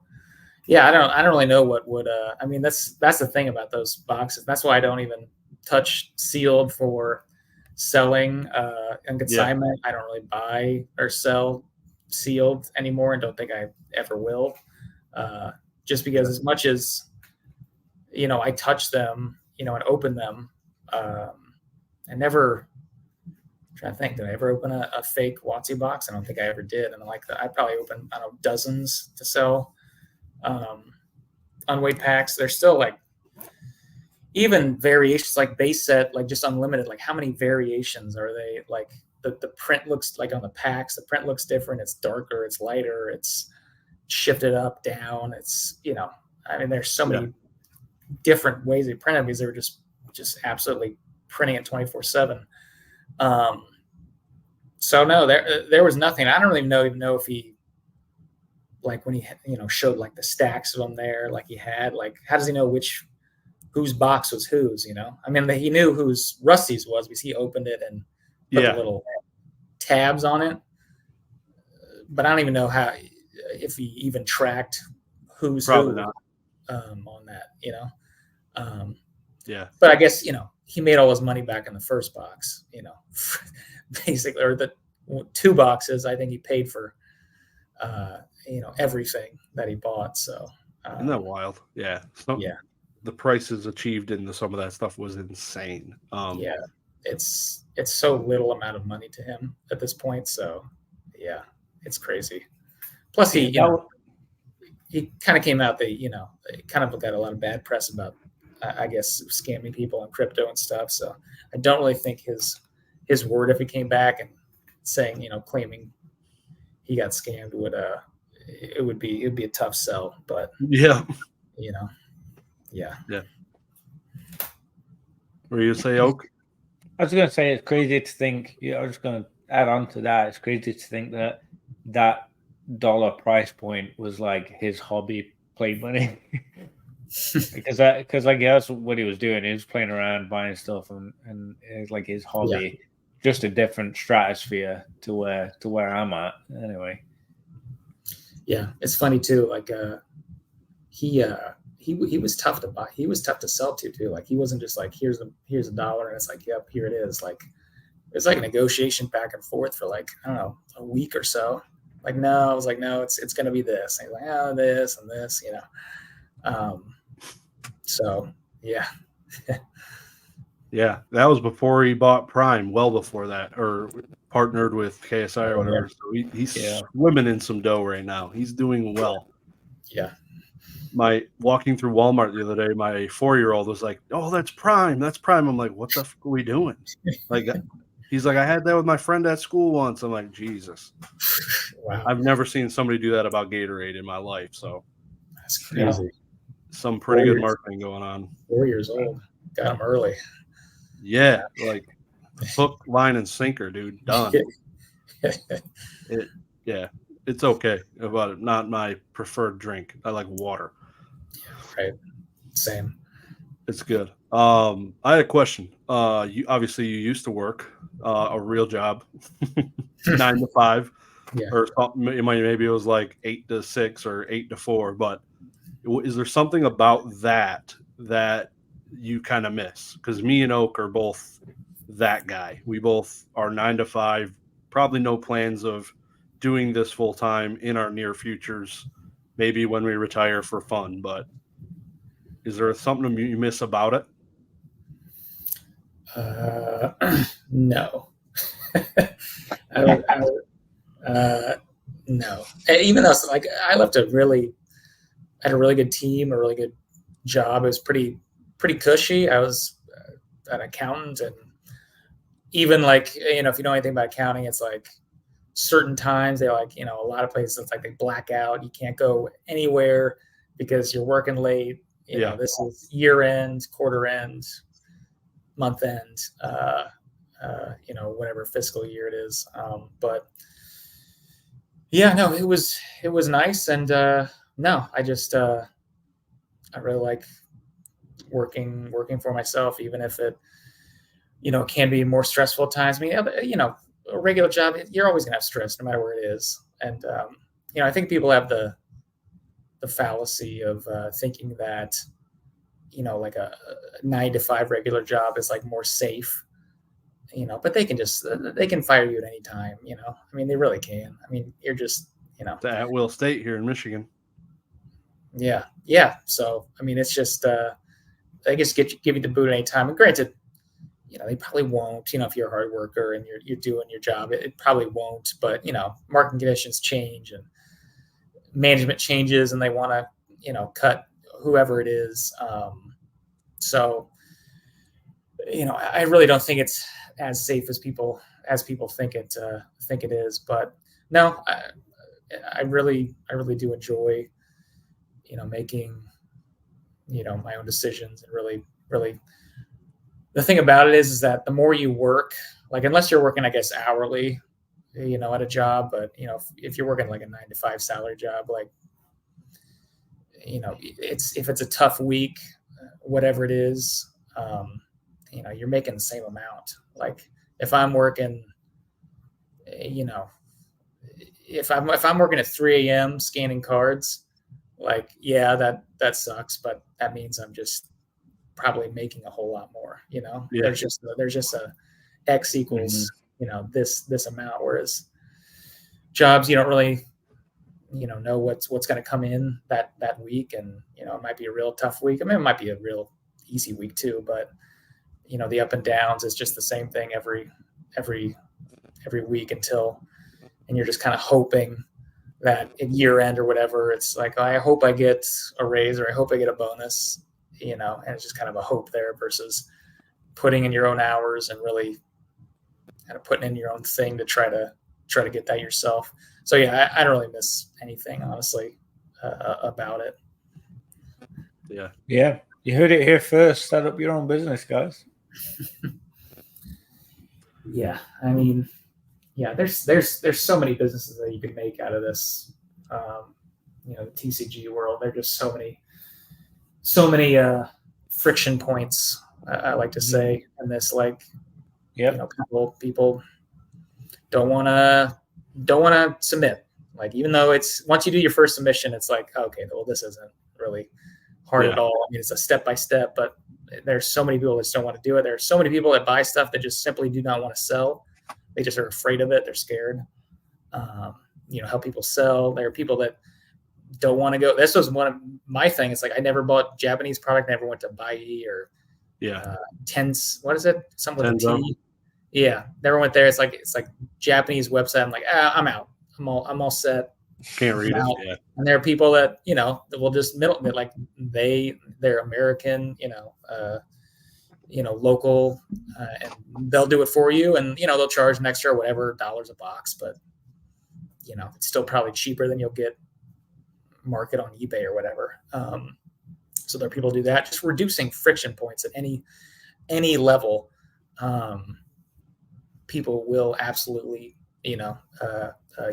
yeah, I don't really know what would I mean, that's the thing about those boxes. That's why I don't even touch sealed for selling and consignment. I don't really buy or sell sealed anymore, and don't think I ever will. Just because as much as I touch them, and open them, I never. I'm trying to think, did I ever open a fake WotC box? I don't think I ever did. And I probably opened, I don't know, dozens to sell unweighed packs. There's still like even variations, like base set, like just unlimited. Like how many variations are they? Like the print looks like on the packs, the print looks different. It's darker, it's lighter, it's shifted up, down. It's I mean, there's so many different ways they print them because they were just absolutely printing it 24/7. So no, there was nothing. I don't really even know if he, like when he showed like the stacks of them there, like he had, like how does he know whose box was whose? I mean, he knew whose Rusty's was because he opened it and put the little tabs on it. But I don't even know if he even tracked who's Probably who not. on that. Yeah. But I guess he made all his money back in the first box. Basically, or the 2 boxes. I think he paid for everything that he bought. So isn't that wild? Yeah. The prices achieved in some of that stuff was insane. Yeah, it's so little amount of money to him at this point. So yeah, it's crazy. Plus he kind of came out that kind of got a lot of bad press about I guess scamming people on crypto and stuff. So I don't really think his word, if he came back and saying claiming he got scammed, it would be a tough sell. But yeah. Yeah. What do you say, Oak? I was going to say it's crazy to think. I was just going to add on to that. It's crazy to think that dollar price point was like his hobby play money. because like that's what he was doing. He was playing around, buying stuff, and it's like his hobby, just a different stratosphere to where I'm at. Anyway. Yeah, it's funny too. Like he was tough to buy. He was tough to sell to too. Like he wasn't just like here's a dollar and it's like yep, here it is. Like it's like a negotiation back and forth for like I don't know, a week or so. Like no, I was like no, it's going to be this. And he's like oh, this and this, So yeah. Yeah, that was before he bought Prime. Well before that, or partnered with KSI or whatever. So he's swimming in some dough right now. He's doing well. Yeah. My walking through Walmart the other day, my 4-year-old was like, "Oh, that's Prime. That's Prime." I'm like, "What the fuck are we doing?" Like, he's like, "I had that with my friend at school once." I'm like, "Jesus." Wow. I've never seen somebody do that about Gatorade in my life. So that's crazy. Some pretty good marketing going on. 4 years old. Got him early. Yeah, like hook, line, and sinker, dude. Done. It's okay about it. Not my preferred drink. I like water. Yeah, right. Same. It's good. I had a question. You obviously you used to work a real job, 9 to 5, or maybe it was like 8 to 6 or 8 to 4. But is there something about that you kind of miss? Because me and Oak are both that guy. We both are 9 to 5. Probably no plans of doing this full time in our near futures. Maybe when we retire for fun, but. Is there something you miss about it? No. No. Even though like I left had a really good team, a really good job. It was pretty cushy. I was an accountant, and even like if you know anything about accounting, it's like certain times they like a lot of places it's like they black out. You can't go anywhere because you're working late. This is year end, quarter end, month end, whatever fiscal year it is. But yeah, no, it was nice. And no, I just, I really like working for myself, even if it, can be more stressful at times. I mean, a regular job, you're always gonna have stress no matter where it is. And, I think people have the fallacy of thinking that, like a 9-to-5 regular job is like more safe, but they can fire you at any time, I mean, they really can. I mean, you're just, The at-will state here in Michigan. Yeah. So, I mean, it's just, I guess give you the boot at any time. And granted, they probably won't, if you're a hard worker and you're doing your job, it probably won't, but, market conditions change and management changes and they want to, cut whoever it is. So, I really don't think it's as safe as people think it is, but no, I really do enjoy, making, my own decisions. And really, the thing about it is that the more you work, like, unless you're working, I guess, hourly, at a job, but, if you're working like a 9-to-5 salary job, like, if it's a tough week, whatever it is, you're making the same amount. Like, if I'm working, if I'm working at 3 a.m. scanning cards, like, yeah, that sucks, but that means I'm just probably making a whole lot more. Yeah. There's just a X equals this amount. Whereas jobs, you don't really know what's going to come in that week, and it might be a real tough week. I mean, it might be a real easy week too, but the up and downs is just the same thing every week and you're just kind of hoping that at year end or whatever, it's like, I hope I get a raise or I hope I get a bonus, and it's just kind of a hope there versus putting in your own hours and really kind of putting in your own thing to try to get that yourself. So yeah, I don't really miss anything, honestly, about it. Yeah. You heard it here first. Start up your own business, guys. Yeah. I mean, yeah, there's so many businesses that you can make out of this, the TCG world. There are just so many friction points, I like to say, in this, like, people don't want to submit. Like, even though it's, once you do your first submission, it's like, okay, well, this isn't really hard at all. I mean, it's a step by step, but there's so many people that just don't want to do it. There are so many people that buy stuff that just simply do not want to sell. They just are afraid of it. They're scared. Help people sell. There are people that don't want to go. This was one of my things. It's like, I never bought Japanese product. Never went to Bai or what is it? Something with a T. Yeah, never went there. It's like Japanese website. I'm like, I'm out. I'm all set. Can't read it. Yeah. And there are people that that will just like they're American, local, and they'll do it for you, and they'll charge an extra whatever dollars a box, but it's still probably cheaper than you'll get market on eBay or whatever. So there are people who do that, just reducing friction points at any level. People will absolutely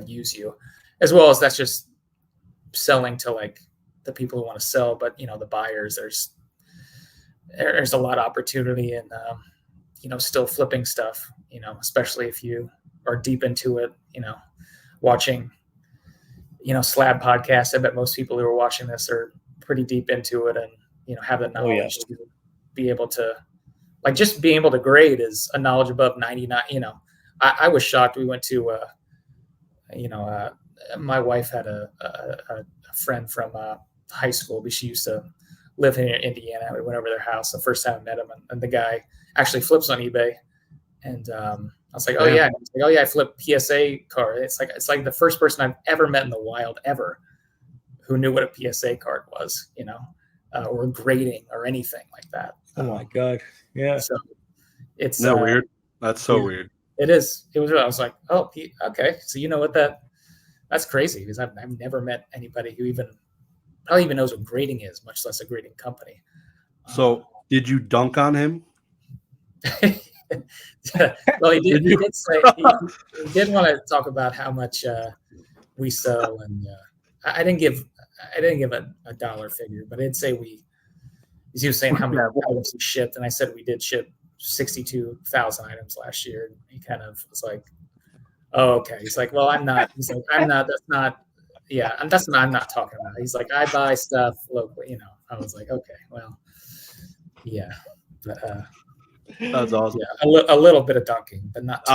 use you, as well as that's just selling to like the people who want to sell, but the buyers, there's a lot of opportunity in still flipping stuff, especially if you are deep into it, watching Slabbed podcast. I bet most people who are watching this are pretty deep into it and have the knowledge to be able to, like, just being able to grade is a knowledge above 99. I was shocked. We went to my wife had a friend from high school, but she used to live in Indiana. We went over to their house the first time I met him, and the guy actually flips on eBay. And I was like, oh yeah, I flip PSA card. It's like the first person I've ever met in the wild ever who knew what a PSA card was, or grading or anything like that. Oh my god, yeah. So it's that weird. That's so weird. It is. It was. I was like, oh, okay. So what that's crazy, because I've never met anybody who probably even knows what grading is, much less a grading company. So did you dunk on him? Well, he did say he did want to talk about how much we sell, and I didn't give a dollar figure, but I'd say He was saying how many Yeah. items he shipped, and I said we did ship 62,000 items last year. And he kind of was like, "Oh, okay." He's like, "Well, I'm not." He's like, "I'm not. That's not. Yeah, that's what I'm not talking about." He's like, "I buy stuff locally." I was like, "Okay, well, yeah." But, That's awesome. yeah, a little bit of dunking, but not too.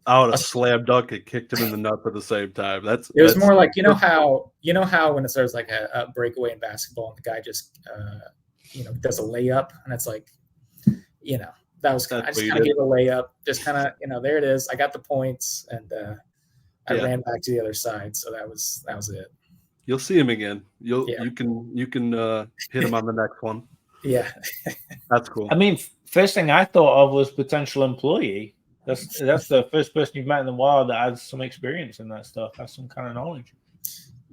I would have slam dunked and kicked him in the nuts at the same time. It was more like, you know how when there's like a breakaway in basketball and the guy just does a layup, and it's like, that was I just kind of gave a layup, just kind of there it is. I got the points, and I ran back to the other side, so that was it. You'll see him again. You can hit him on the next one. Yeah, that's cool. I mean, first thing I thought of was potential employee. That's the first person you've met in the wild that has some experience in that stuff, has some kind of knowledge.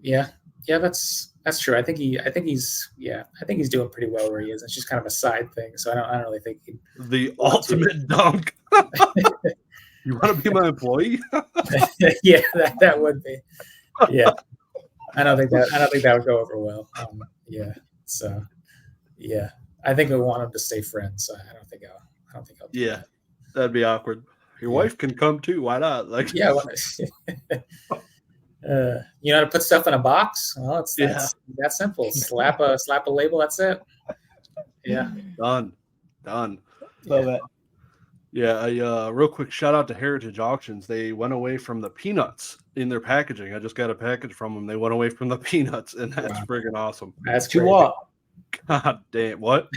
Yeah, that's true. I think he's doing pretty well where he is. It's just kind of a side thing, so I don't really think the ultimate dunk. You want to be my employee? Yeah, that would be. Yeah, I don't think that would go over well. Yeah, so yeah, I think we want him to stay friends. So I don't think I'll. Yeah, that'd be awkward. Your wife can come too. Why not? Like, yeah. You know how to put stuff in a box? Well, it's that simple. Slap a label. That's it. Yeah. Done. Love it. Yeah. Real quick shout out to Heritage Auctions. They went away from the peanuts in their packaging. I just got a package from them. They went away from the peanuts, and that's friggin' awesome. That's to what? God damn! What?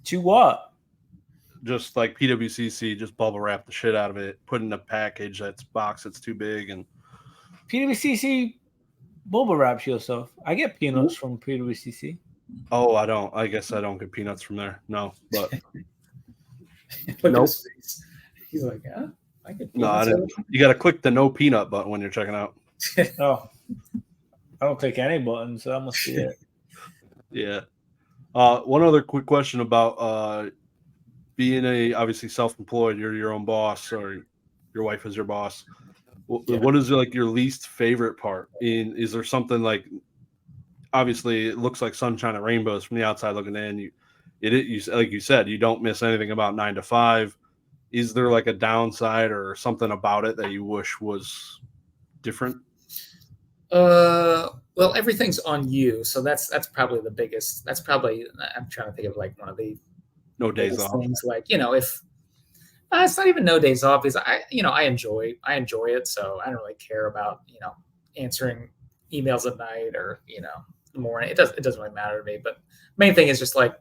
To what? Just like PWCC, just bubble wrap the shit out of it, put in a package that's too big, and PWCC bubble wraps your stuff. I get peanuts from PWCC. Oh, I don't. I guess I don't get peanuts from there. No, but nope. He's like, yeah, I get peanuts. No, I didn't. You got to click the no peanut button when you're checking out. Oh, I don't click any buttons, so that must be it. Yeah. One other quick question about being obviously self-employed. You're your own boss, or your wife is your boss. What is like your least favorite part? Is there something like, obviously it looks like sunshine and rainbows from the outside looking in. You like you said, you don't miss anything about 9 to 5. Is there like a downside or something about it that you wish was different? Well, everything's on you, so that's probably the biggest. That's probably, I'm trying to think of like one of the no days off things. Like, if it's not even no days off, because I enjoy it, so I don't really care about answering emails at night or the morning. It doesn't really matter to me. But main thing is just like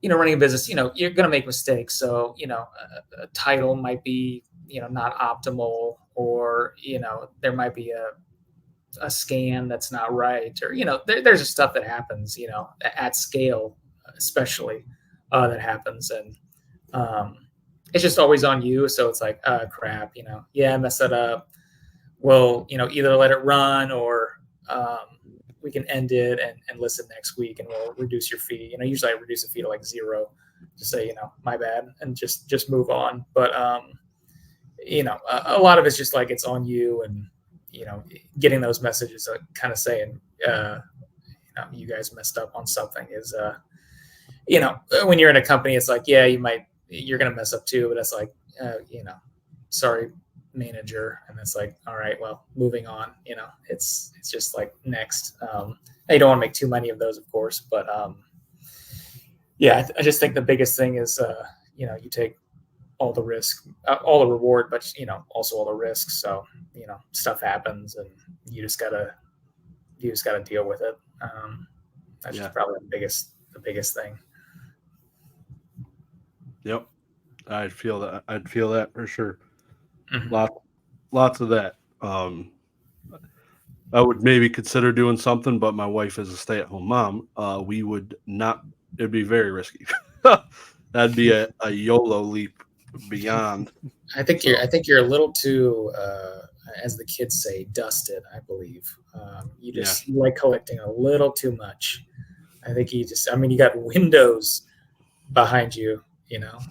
running a business. You're gonna make mistakes, so a title might be not optimal, or there might be a scan that's not right, or there's just stuff that happens at scale, especially that happens, and it's just always on you. So it's like, crap, I messed that up. We'll either let it run, or we can end it and listen next week, and we'll reduce your fee. Usually I reduce a fee to like 0 to say my bad, and just move on. But a lot of it's just like it's on you, and getting those messages kind of saying you guys messed up on something is when you're in a company, it's like, you're gonna mess up too, but it's like sorry, manager, and it's like, all right, well, moving on. It's just like next. You don't want to make too many of those, of course, but I just think the biggest thing is you take all the risk, all the reward, but also all the risks. So stuff happens, and you just gotta deal with it. That's just probably the biggest thing. Yep, I'd feel that for sure. Mm-hmm. Lots of that. I would maybe consider doing something, but my wife is a stay-at-home mom. We would not. It'd be very risky. That'd be a YOLO leap beyond. I think you're a little too, as the kids say, dusted. I believe you like collecting a little too much. I think you got windows behind you.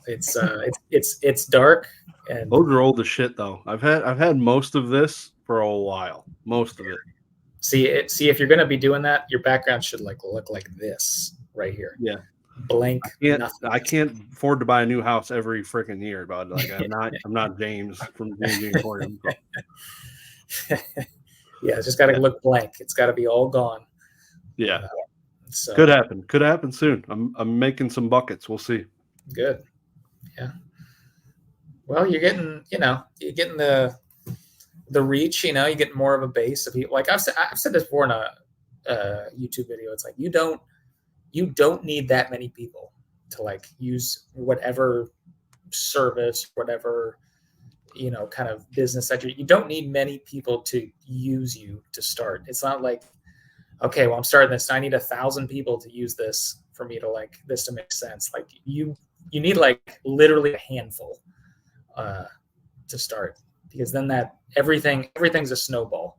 It's dark, and those are old as shit though. I've had most of this for a while. Most of it. See if you're gonna be doing that, your background should look like this right here. Yeah. blank. I can't afford to buy a new house every freaking year, bud. Like I'm not James from Z&G Emporium. So. Yeah, it's just got to look blank. It's got to be all gone. Yeah. So Could happen. Could happen soon. I'm making some buckets. We'll see. good. Yeah. Well, you're getting the reach. You get more of a base of people. Like I've said this before in a YouTube video. It's like you don't need that many people to like use whatever service, whatever kind of business that you don't need many people to use you to start. It's not like, okay, well, I'm starting this. I need 1,000 people to use this for me to like this to make sense. Like you need like literally a handful to start, because then that everything's a snowball.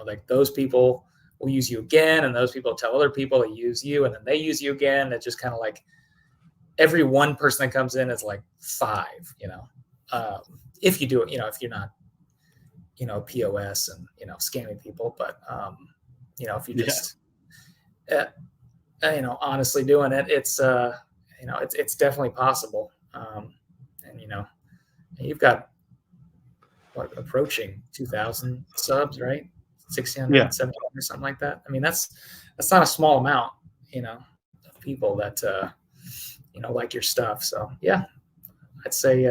Like those people will use you again, and those people tell other people to use you, and then they use you again. It's just kind of like every one person that comes in is like 5. If you do it, if you're not, POS and scamming people, but if you just honestly doing it, it's it's definitely possible. And you've got approaching 2,000 subs, right? 600, 700 or something like that. I mean, that's not a small amount, of people that like your stuff. So yeah, I'd say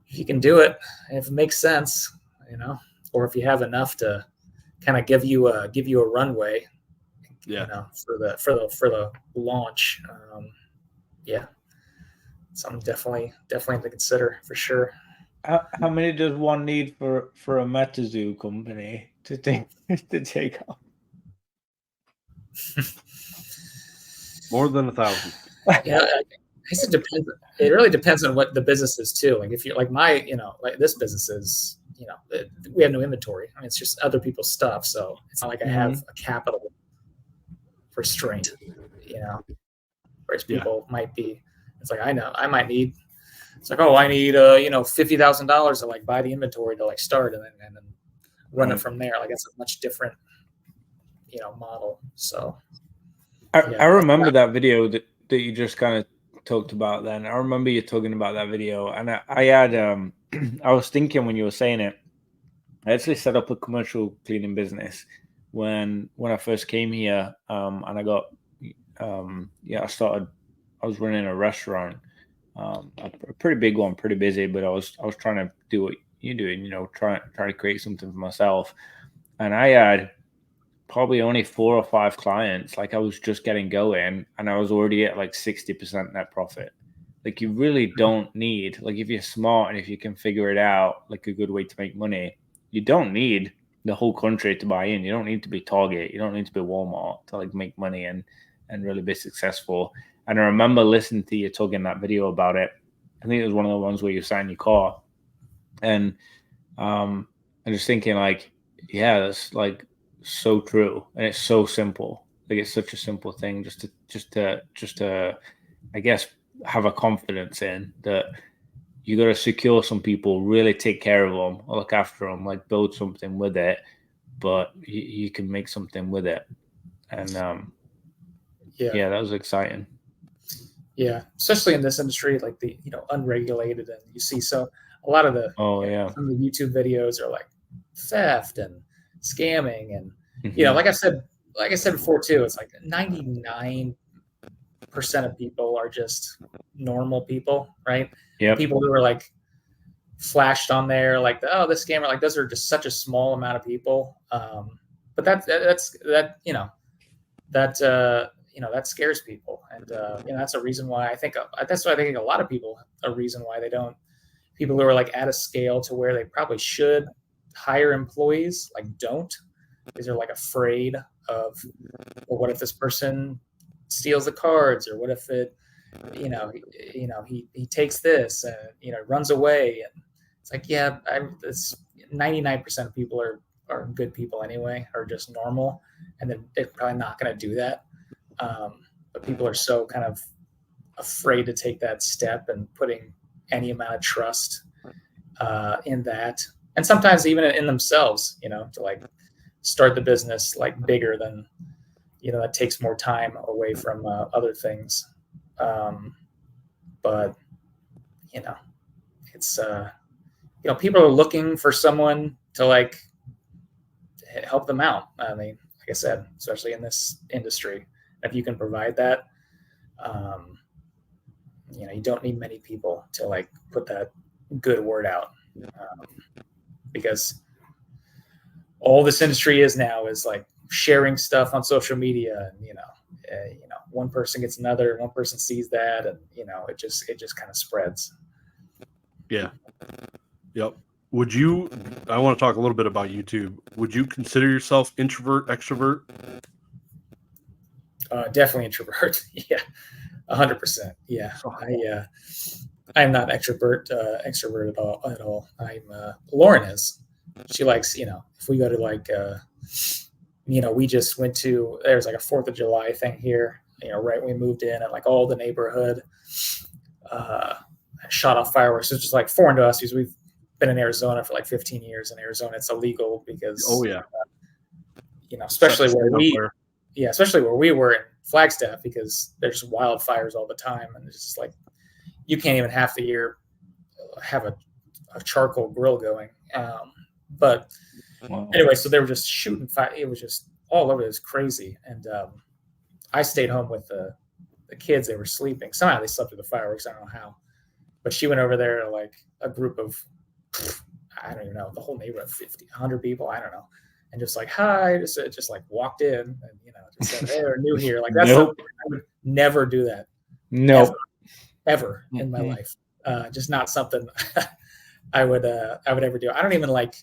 if you can do it, if it makes sense, or if you have enough to kind of give you a runway, for the launch, something definitely to consider for sure. How many does one need for a MetaZoo company to take off? More than 1,000. Yeah, I guess it depends. It really depends on what the business is too. Like if you're like like this business is, we have no inventory. I mean, it's just other people's stuff. So it's not like I have a capital restraint, whereas people might be, it's like, I might need, it's like, oh, I need, $50,000 to like buy the inventory to like start and then run it from there. Like it's a much different, model. So I remember that video that you just kind of talked about then. I remember you talking about that video, and I had I was thinking when you were saying it, I actually set up a commercial cleaning business when I first came here, and I got I was running a restaurant, a pretty big one, pretty busy, but I was trying to do what you're doing, trying to create something for myself, and I had probably only 4 or 5 clients. Like I was just getting going, and I was already at like 60% net profit. Like you really don't need, like if you're smart and if you can figure it out, like a good way to make money, you don't need the whole country to buy in. You don't need to be Target. You don't need to be Walmart to like make money and really be successful. And I remember listening to you talking that video about it. I think it was one of the ones where you signed your car, and I'm just thinking like, yeah, that's like so true, and it's so simple. Like it's such a simple thing just to I guess have a confidence in that you got to secure some people, really take care of them, look after them, like build something with it, but you can make something with it. And that was exciting. Yeah, especially in this industry, like the unregulated, and you see so a lot of the some of the YouTube videos are like theft and scamming, and like I said before too, it's like 99% of people are just normal people, right? Yeah, people who are like flashed on there, like the scammer, like those are just such a small amount of people. But that scares people, and that's a reason why I think a lot of people, a reason why they don't, people who are like at a scale to where they probably should hire employees, like don't, because they're like afraid of, well, what if this person steals the cards, or what if it, he takes this and runs away, and it's like, yeah, it's 99% of people are good people anyway, or just normal, and then they're probably not going to do that. But people are so kind of afraid to take that step and putting any amount of trust in that, and sometimes even in themselves, to like start the business like bigger than that takes more time away from other things. But it's people are looking for someone to like help them out. I mean, like I said, especially in this industry, if you can provide that, you don't need many people to like put that good word out, because all this industry is now is like sharing stuff on social media, and one person gets another, one person sees that, and it just kind of spreads. Yeah. Yep. I want to talk a little bit about YouTube. Would you consider yourself introvert, extrovert? Definitely introvert. Yeah. 100%. Yeah. I'm not extrovert at all. Lauren is. She likes, if we go to like, we just went to, there's like a 4th of July thing here, right when we moved in, and like all the neighborhood shot off fireworks. It's just like foreign to us because we've been in Arizona for like 15 years. In Arizona, it's illegal because, especially where we were in Flagstaff, because there's wildfires all the time, and it's just like you can't even half the year have a charcoal grill going. But anyway, so they were just shooting fire. It was just all over. It was crazy. And I stayed home with the kids. They were sleeping. Somehow they slept through the fireworks. I don't know how. But she went over there to like a group of, I don't even know, the whole neighborhood, 50, 100 people. I don't know. And just like, hi, just like walked in and, just said, hey, we're new here. Like that's something I would never do that. No. Ever in my life. Just not something I would ever do. I don't even like,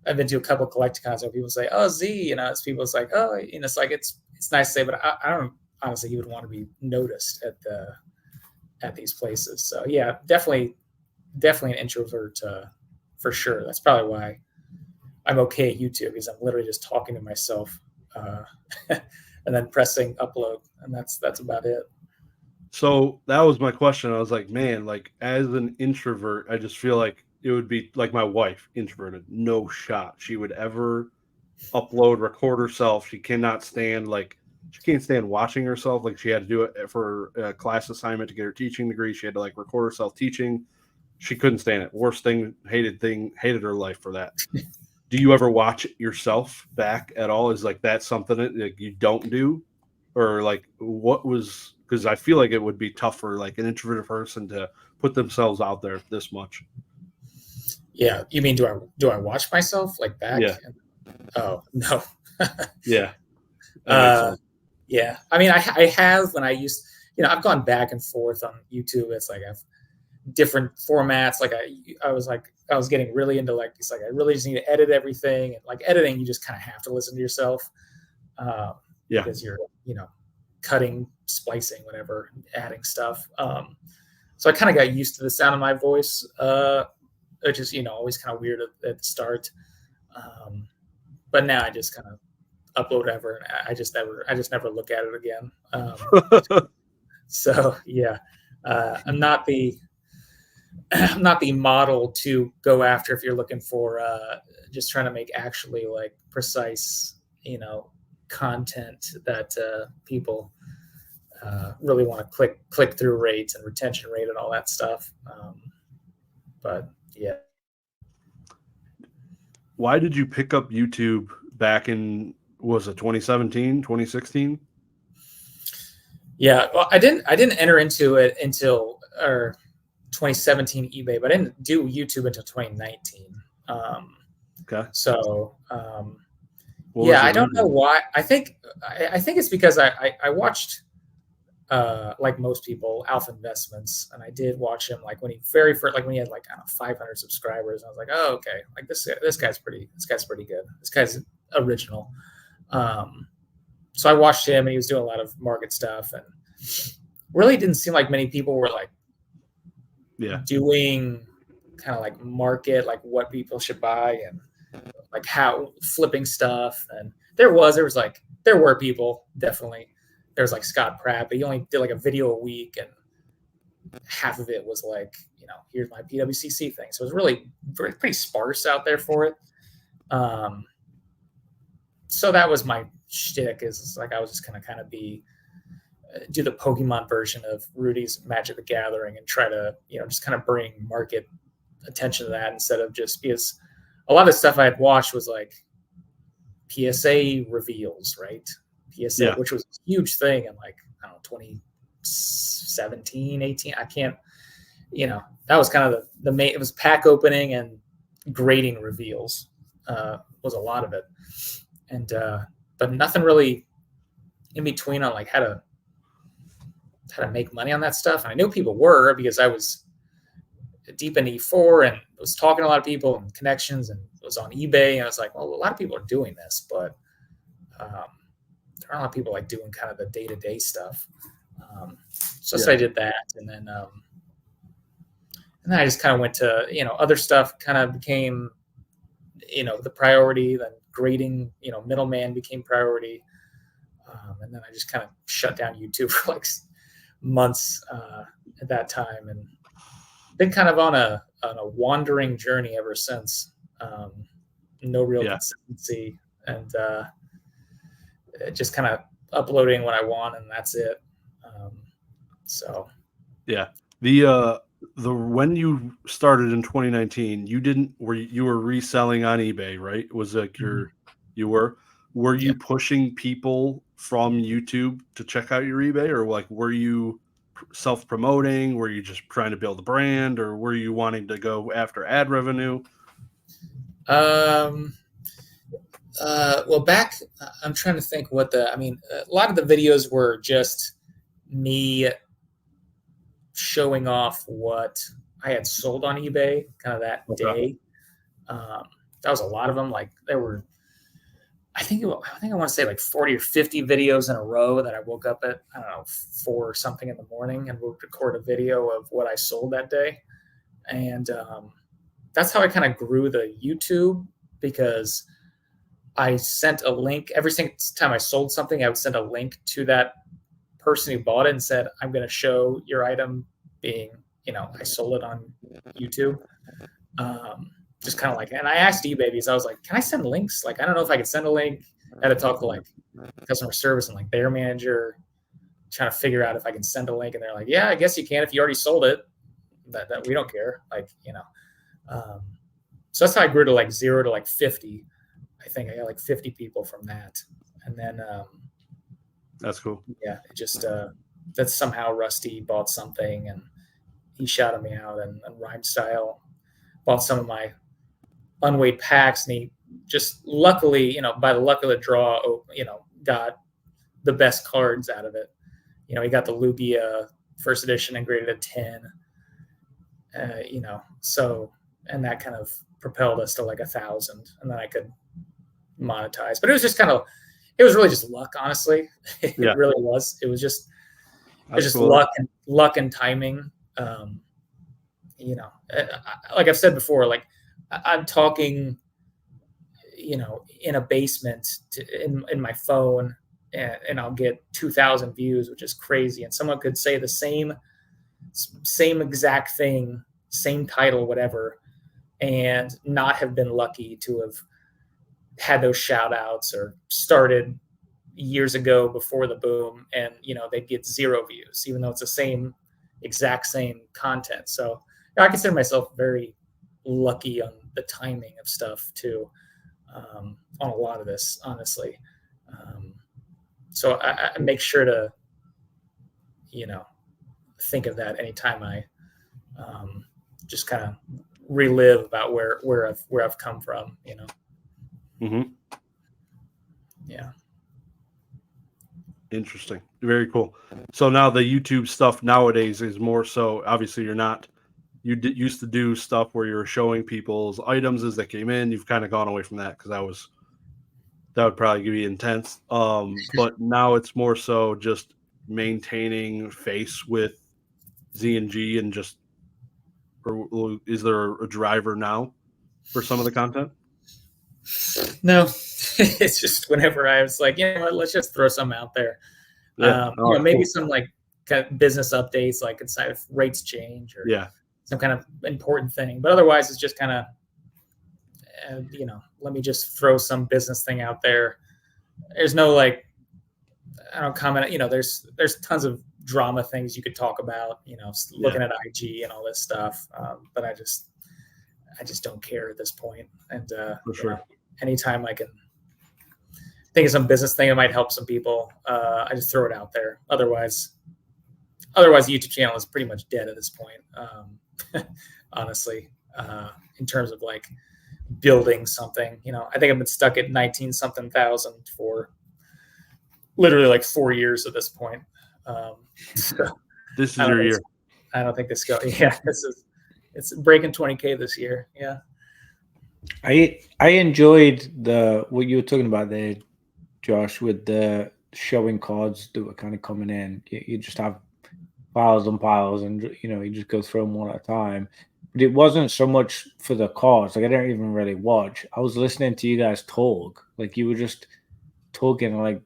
I've been to a couple of Collecticons where people say, oh, Z, it's people's like, oh, it's like, it's nice to say, but I don't honestly even want to be noticed at these places. So yeah, definitely an introvert for sure. That's probably why I'm okay at YouTube, because I'm literally just talking to myself and then pressing upload, and that's about it. So that was my question. I was like, man, like as an introvert, I just feel like it would be like my wife, introverted, no shot. She would ever upload, record herself. She can't stand watching herself. Like she had to do it for a class assignment to get her teaching degree. She had to like record herself teaching. She couldn't stand it. Worst thing, hated her life for that. Do you ever watch yourself back at all? Is like that something that like, you don't do? Or like what was, because I feel like it would be tough for like an introverted person to put themselves out there this much. Yeah. You mean, do I watch myself like back? Yeah. Oh, no. Yeah. Yeah. I mean, I have when I used, I've gone back and forth on YouTube. It's like I've different formats. Like I was getting really into like, it's like, I really just need to edit everything. And like editing, you just kind of have to listen to yourself. Because you're, cutting, splicing, whatever, adding stuff. So I kind of got used to the sound of my voice, which is, always kind of weird at the start. But now I just kind of upload ever, and I just never look at it again. So yeah, I'm not the model to go after if you're looking for just trying to make actually like precise, content that people really want to click through rates and retention rate and all that stuff. But yeah. Why did you pick up YouTube back in, was it 2017, 2016? Yeah, well, I didn't enter into it until 2017 eBay, but I didn't do YouTube until 2019. Okay. So I don't know why. I think it's because I watched like most people, Alpha Investments, and I did watch him like when he very first, like when he had like 500 subscribers. And I was like, oh, okay, like this guy's pretty good. This guy's original. So I watched him, and he was doing a lot of market stuff, and really didn't seem like many people were like doing kind of like market, like what people should buy and like how flipping stuff. And there were people, definitely. There was like Scott Pratt, but he only did like a video a week, and half of it was like, here's my PWCC thing. So it was really pretty sparse out there for it. So that was my shtick is like I was just gonna kind of do the Pokemon version of Rudy's Magic the Gathering and try to, just kind of bring market attention to that instead of just, because a lot of the stuff I had watched was like PSA reveals, right? PSA, which was a huge thing in like, I don't know, 2017, 18. I can't, that was kind of the main, it was pack opening and grading reveals was a lot of it. And, but nothing really in between on like how to make money on that stuff. And I knew people were, because I was deep in E4 and was talking to a lot of people and connections, and was on eBay. And I was like, well, a lot of people are doing this, but there aren't a lot of people like doing kind of the day-to-day stuff. So I did that. And then I just kind of went to, other stuff kind of became, the priority. Then grading, middleman became priority. And then I just kind of shut down YouTube for like months at that time, and been kind of on a wandering journey ever since. No real consistency, and just kind of uploading what I want, and that's it. The when you started in 2019, you were reselling on eBay, right? It was like were you pushing people from YouTube to check out your eBay, or like were you self-promoting? Were you just trying to build a brand, or were you wanting to go after ad revenue? Well, back, I'm trying to think a lot of the videos were just me showing off what I had sold on eBay kind of that day. That was a lot of them. Like there were, I think I want to say like 40 or 50 videos in a row that I woke up at, 4 or something in the morning and would record a video of what I sold that day. And that's how I kind of grew the YouTube, because I sent a link every single time I sold something. I would send a link to that person who bought it and said, I'm going to show your item being, I sold it on YouTube. Just kind of like, and I asked eBay because I was like, can I send links? Like, I don't know if I could send a link. I had to talk to like customer service and like their manager, trying to figure out if I can send a link. And they're like, yeah, I guess you can if you already sold it. That we don't care. Like, so that's how I grew to like 0 to like 50. I think I got like 50 people from that. And then, that's cool. Yeah. It just, that's somehow Rusty bought something and he shouted me out, and Rhyme Style bought some of my unweighed packs, and he just luckily, by the luck of the draw, got the best cards out of it. He got the Lugia first edition and graded a 10. So, and that kind of propelled us to like 1,000, and then I could monetize. But it was just it was really just luck, honestly. It really was. It was just cool. luck and timing. Like I've said before, like I'm talking, in a basement in my phone, and I'll get 2,000 views, which is crazy. And someone could say the same exact thing, same title, whatever, and not have been lucky to have had those shout outs or started years ago before the boom, and they'd get 0 views, even though it's the exact same content. So I consider myself very lucky on the timing of stuff too, on a lot of this, honestly. So I make sure to, think of that anytime I just kind of relive about where I've come from, Mm-hmm. Yeah. Interesting. Very cool. So now the YouTube stuff nowadays is more so, obviously used to do stuff where you were showing people's items as they came in. You've kind of gone away from that, because that would probably be intense. But now it's more so just maintaining face with Z&G, and just, or is there a driver now for some of the content? No, it's just whenever I was like, let's just throw some out there. Maybe cool. Some like kind of business updates, like inside if rates change, or some kind of important thing. But otherwise, it's just kind of, let me just throw some business thing out there. there's no like, I don't comment. There's tons of drama things you could talk about. Looking at IG and all this stuff. But I just don't care at this point. And For sure. Anytime I can think of some business thing that might help some people, I just throw it out there. Otherwise, the YouTube channel is pretty much dead at this point. Honestly, in terms of like building something, I think I've been stuck at 19-something thousand for literally like 4 years at this point. So This is your year. I don't think this goes. Yeah, it's breaking 20K this year. Yeah. I enjoyed what you were talking about there, Josh, with the showing cards that were kind of coming in. You just have piles and piles, and you just go through them one at a time. But it wasn't so much for the cards. Like I didn't even really watch. I was listening to you guys talk. Like you were just talking, like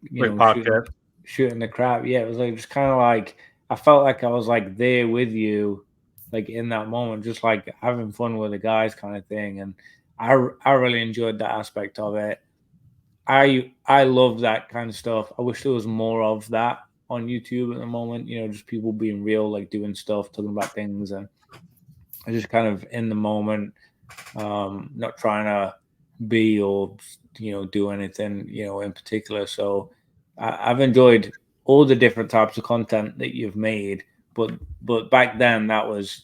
shooting the crap. Yeah, it was like just kind of like I felt like I was like there with you, like in that moment, just like having fun with the guys, kind of thing. And I really enjoyed that aspect of it. I love that kind of stuff. I wish there was more of that on YouTube at the moment. Just people being real, like doing stuff, talking about things, and just kind of in the moment, not trying to be or do anything in particular. So I've enjoyed all the different types of content that you've made, but back then that was,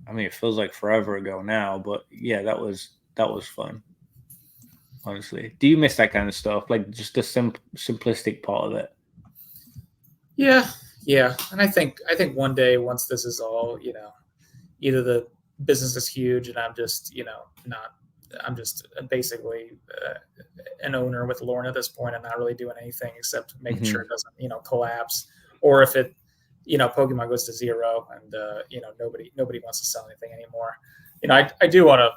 it feels like forever ago now, but yeah, that was fun. Honestly, do you miss that kind of stuff, like just the simplistic part of it? Yeah, and I think one day, once this is all, either the business is huge and I'm just I'm just basically an owner with Lauren at this point. I'm not really doing anything except making sure it doesn't collapse, or if it Pokemon goes to zero and nobody wants to sell anything anymore. I do want to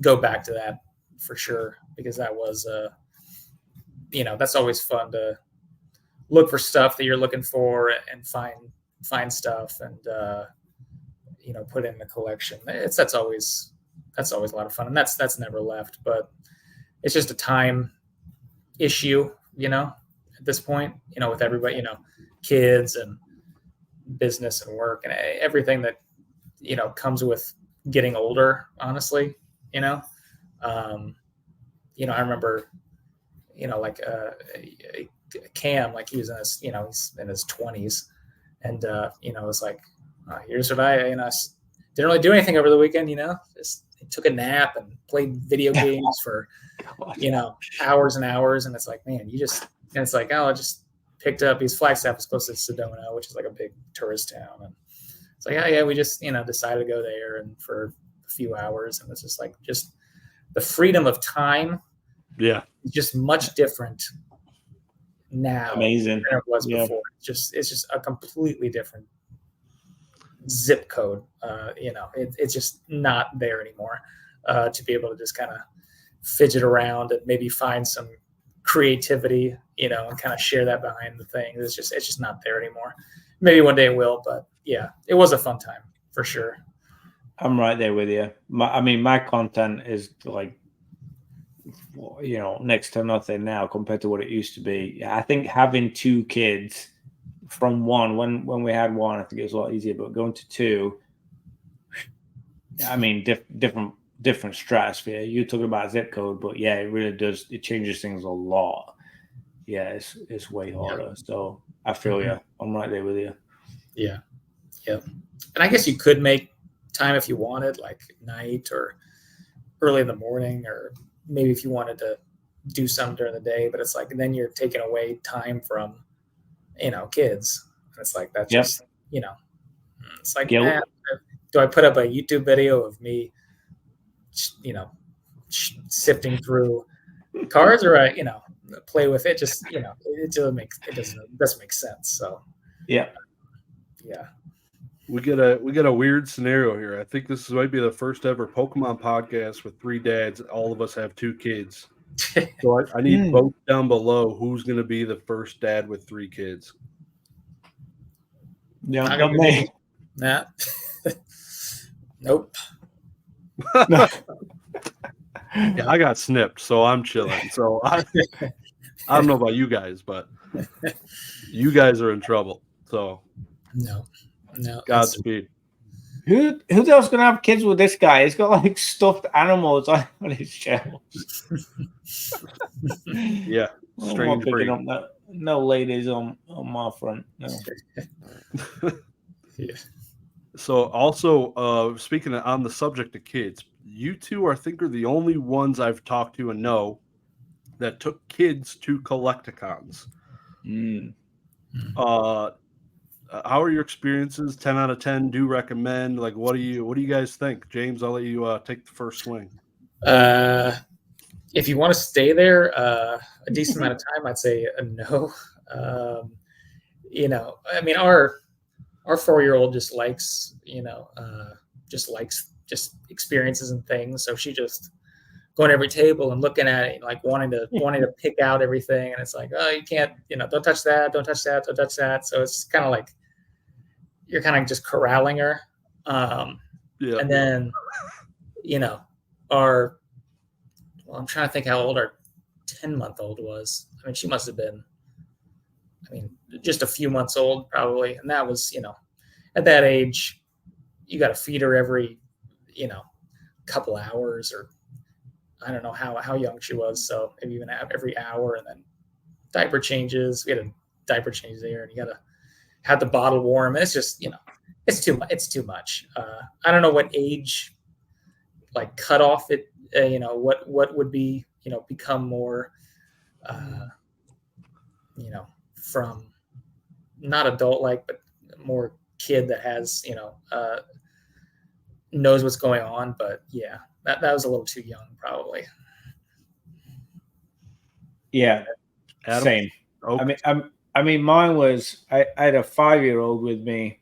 go back to that for sure, because that was that's always fun to look for stuff that you're looking for and find stuff and put in the collection. That's always a lot of fun, and that's never left. But it's just a time issue, at this point, with everybody, kids and business and work and everything that comes with getting older, honestly. I remember like Cam, like he was in his he's in his 20s, and it was like here's what I didn't really do anything over the weekend, just took a nap and played video games for hours and hours. And it's like, man, it's like, oh, I just picked up, because Flagstaff is close to Sedona, which is like a big tourist town, and it's like, oh yeah, we just decided to go there and for a few hours, and it's just like the freedom of time is just much different now. Amazing. Than it was before. It's just a completely different zip code. It's just not there anymore. To be able to just kind of fidget around and maybe find some creativity, and kind of share that behind the thing. It's just not there anymore. Maybe one day it will, but yeah, it was a fun time for sure. I'm right there with you. My content is like, next to nothing now compared to what it used to be. I think having 2 kids from one, when we had one, I think it was a lot easier, but going to 2, different stratosphere. You're talking about zip code, but yeah, it really does. It changes things a lot. Yeah, it's way harder. So I feel you. I'm right there with you. Yeah. And I guess you could make time if you wanted, like night or early in the morning, or maybe if you wanted to do something during the day, but it's like, then you're taking away time from, kids. And it's like, that's just, it's like, do I put up a YouTube video of me, sifting through cards, or I, play with it? Just, it doesn't make sense. So, yeah. We get a weird scenario here. I think this might be the first ever Pokemon podcast with 3 dads. All of us have 2 kids. So I need vote down below. Who's going to be the first dad with 3 kids? Yeah, not me. Nah. Nope. Yeah, I got snipped, so I'm chilling. So I don't know about you guys, but you guys are in trouble. So No. Godspeed. Who else gonna have kids with this guy? He's got like stuffed animals on his shelves. Yeah, I'm not strange breed. picking up no ladies on my front. No. Yeah. So also, speaking on the subject of kids, you two I think are the only ones I've talked to and know that took kids to Collecticons. Mm. How are your experiences? 10 out of 10. Do recommend? Like, what do you guys think? James, I'll let you take the first swing. If you want to stay there a decent amount of time, I'd say no. I mean, our 4-year-old just likes, just experiences and things. So she just going to every table and looking at it, like wanting to pick out everything. And it's like, oh, you can't, don't touch that, don't touch that, don't touch that. So it's kind of like you're kind of just corralling her. Yeah. And then, I'm trying to think how old our 10-month-old was. I mean, she must have been, just a few months old probably. And that was, at that age, you got to feed her every, couple hours, or I don't know how young she was. So maybe even every hour, and then diaper changes. We had a diaper change there, and you got to have the bottle warm. And it's just, it's too much. I don't know what age, like cutoff it, what would be, become more, from not adult like, but more kid that has, knows what's going on. But yeah, that was a little too young probably. Yeah, Adam? same. Okay. I mean, mine was I had a 5-year-old with me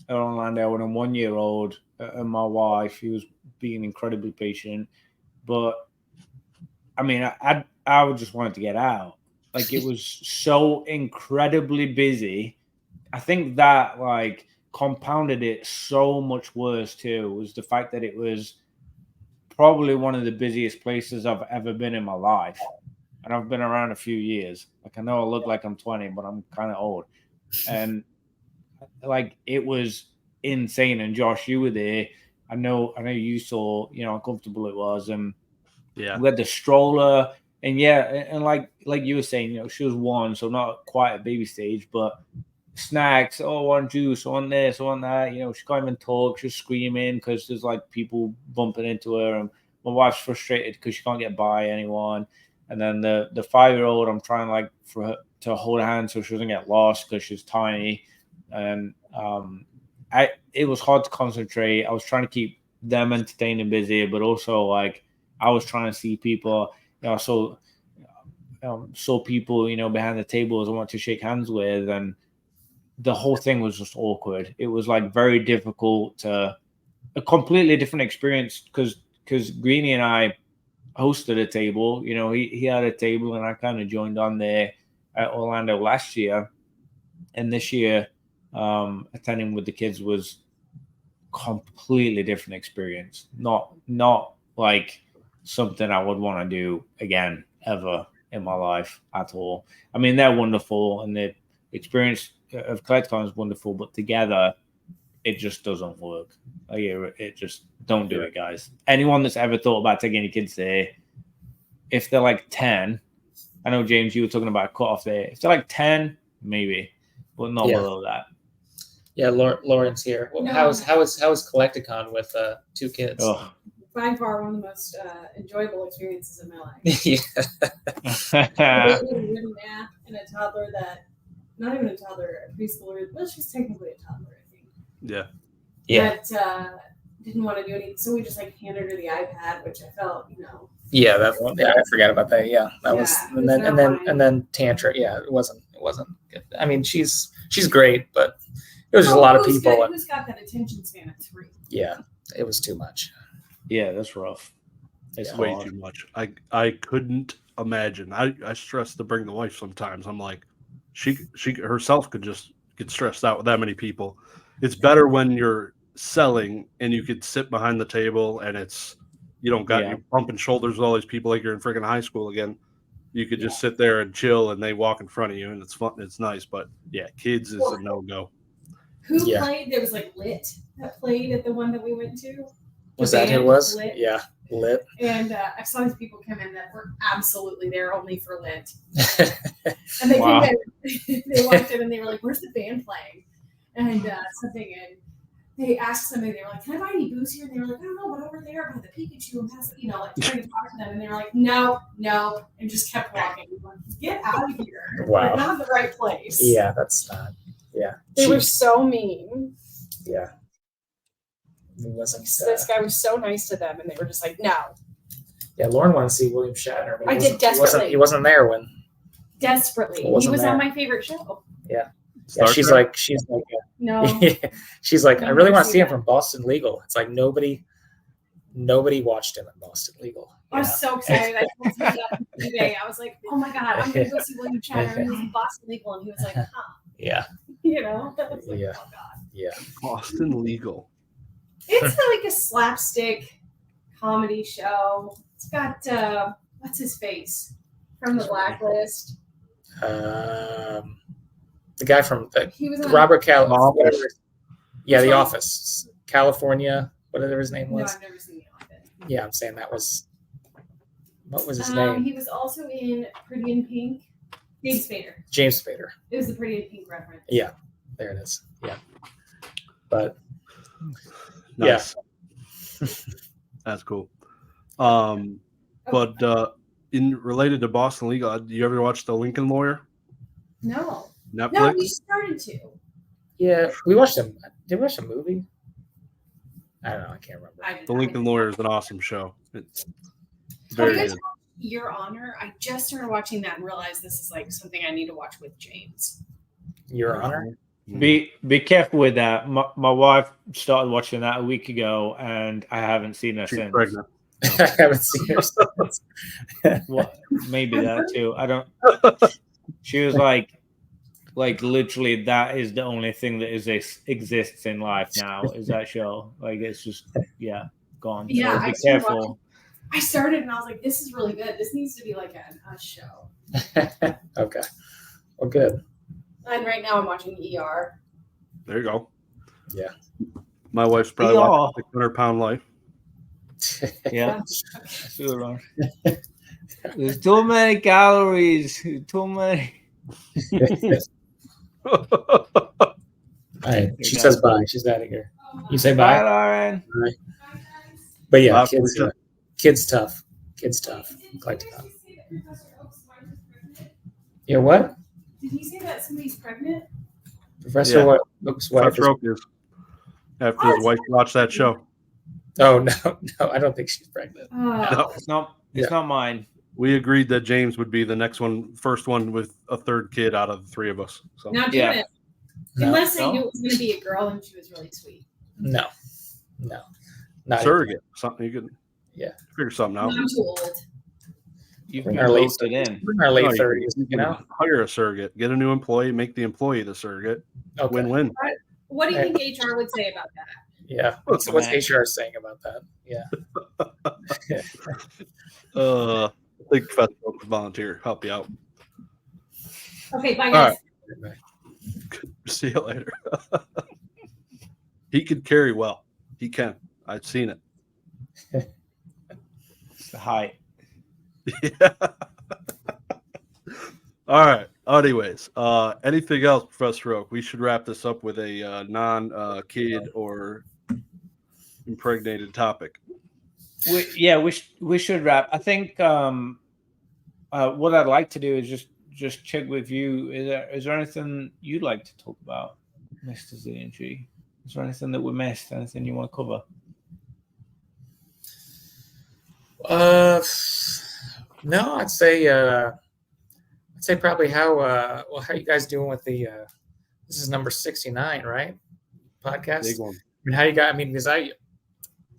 in Orlando and a 1-year-old, and my wife. She was being incredibly patient, but I mean, I just wanted to get out. Like, it was so incredibly busy. I think that like compounded it so much worse too, was the fact that it was probably one of the busiest places I've ever been in my life. And I've been around a few years. Like, I know I look like I'm 20, but I'm kind of old. And like, it was insane. And Josh, you were there. I know you saw, how comfortable it was. And Yeah. we had the stroller. And yeah, and like you were saying, she was 1, so not quite at baby stage, but snacks, one juice, one this, one that. She can't even talk. She's screaming because there's like people bumping into her, and my wife's frustrated because she can't get by anyone. And then the 5-year-old, I'm trying like for her to hold her hand so she doesn't get lost because she's tiny. And it was hard to concentrate. I was trying to keep them entertained and busy, but also like I was trying to see people. So saw people, behind the tables I want to shake hands with, and the whole thing was just awkward. It was like very difficult, a completely different experience because Greeny and I hosted a table. He had a table, and I kind of joined on there at Orlando last year, and this year attending with the kids was completely different experience. Not like something I would want to do again ever in my life at all. I mean, they're wonderful, and the experience of Collecticon is wonderful, but together it just doesn't work. It just don't do it, guys. Anyone that's ever thought about taking your kids there, if they're like 10, I know James, you were talking about a cutoff there. If they're like 10, maybe, but not below that. Yeah, Lauren's here. Well, No. How was Collecticon with 2 kids? Oh. By far one of the most enjoyable experiences in my life. Yeah. A baby with a nap and a toddler that, not even a toddler, a preschooler. Well, she's technically a toddler, I think. Yeah. Yeah. But didn't want to do anything, so we just like handed her the iPad, which I felt, Yeah, that one. Yeah, I forgot about that. Yeah, that was, Yeah, and then Tantra. Yeah, it wasn't good. I mean, she's great, but it was just a lot of people. Who's got that attention span at 3? Yeah, it was too much. Yeah, that's rough. It's way hard. too much. I couldn't imagine. I stress to bring the wife sometimes. I'm like, she herself could just get stressed out with that many people. It's better when you're selling and you could sit behind the table and it's you don't got you bumping shoulders with all these people like you're in freaking high school again. You could just sit there and chill, and they walk in front of you, and it's fun. It's nice, but yeah, kids is a no-go. Who played? There was like Lit that played at the one that we went to. Was that who it was? Lit. Yeah, Lit. And I saw these people come in that were absolutely there only for Lit. And they came in, they walked in and they were like, "Where's the band playing?" And something, and they asked somebody, they were like, "Can I buy any booze here?" And they were like, "I don't know, but over there by the Pikachu and pass," like trying to talk to them. And they were like, "No," and just kept walking. Like, get out of here! Wow, you're not in the right place. Yeah, that's not. Yeah, they were so mean. Yeah, it wasn't. This guy was so nice to them, and they were just like, "No." Yeah, Lauren wanted to see William Shatner, but I did desperately. He wasn't there when. Desperately, he was on my favorite show. Yeah. Yeah, she's like, no. She's like, I really want to see him from Boston Legal. It's like nobody watched him at Boston Legal. I was so excited. I told him that on eBay. I was like, "Oh my god, I'm gonna go see William Shatner." And he was in Boston Legal, and he was like, "Huh." Yeah. That was like, yeah. Oh god. Yeah. Boston Legal. It's like a slapstick comedy show. It's got what's his face from The Blacklist. The guy from he was on Robert Cal. Yeah, The Office. California, whatever his name was. No, I've never seen The Office. Yeah, I'm saying that was. What was his name? He was also in Pretty in Pink. James Spader. James Spader. It was the Pretty in Pink reference. Yeah, there it is. Yeah, but nice. Yeah, that's cool. But in related to Boston Legal, do you ever watch The Lincoln Lawyer? No. Netflix? No, we started to. Yeah, we watched them. Did we watch a movie? I don't know. I can't remember. The Lincoln Lawyer is an awesome show. It's very good. Your Honor, I just started watching that and realized this is like something I need to watch with James. Your Honor? Be careful with that. My wife started watching that a week ago, and I haven't seen her since. Pregnant. I haven't seen her since. Well, maybe that too. I don't. She was like literally, that is the only thing that exists in life now. Is that show? Like it's just gone. Yeah, so be careful. I started and I was like, this is really good. This needs to be like a show. Okay. Well, good. And right now I'm watching ER. There you go. Yeah. My wife's probably watching 600-Pound Life. Yeah. There's too many calories. Too many. All right. She says bye. She's out of here. You say bye? Bye, Lauren. Bye. But yeah, kids tough. Kids tough. Collecticon. Yeah, what? Did he say that somebody's pregnant? Professor Oak's wife Professor Oak is. After his wife watched that show. Oh no, I don't think she's pregnant. No. It's not mine. We agreed that James would be the first one with a third kid out of the three of us. So not doing it. Unless they knew it was going to be a girl and she was really sweet. No. Surrogate. Something you could figure something out. I'm too old. You Bring can our late post it in. Bring our late 30s. You know, hire a surrogate, get a new employee, make the employee the surrogate. Okay. Win-win. What do you think HR would say about that? Yeah. What's HR saying about that? Yeah. I think Professor Oak would volunteer, help you out. Okay, bye guys. Right. See you later. He could carry well. He can. I've seen it. It's the height. Yeah. All right. Anyways, anything else, Professor Oak? We should wrap this up with a non-kid or impregnated topic. We should wrap. I think what I'd like to do is just check with you. Is there anything you'd like to talk about, Mr. Z&G? Is there anything that we missed? Anything you want to cover? No, I'd say probably how are you guys doing with the this is number 69, right? Podcast. Big one. I mean, how you got? I mean, because I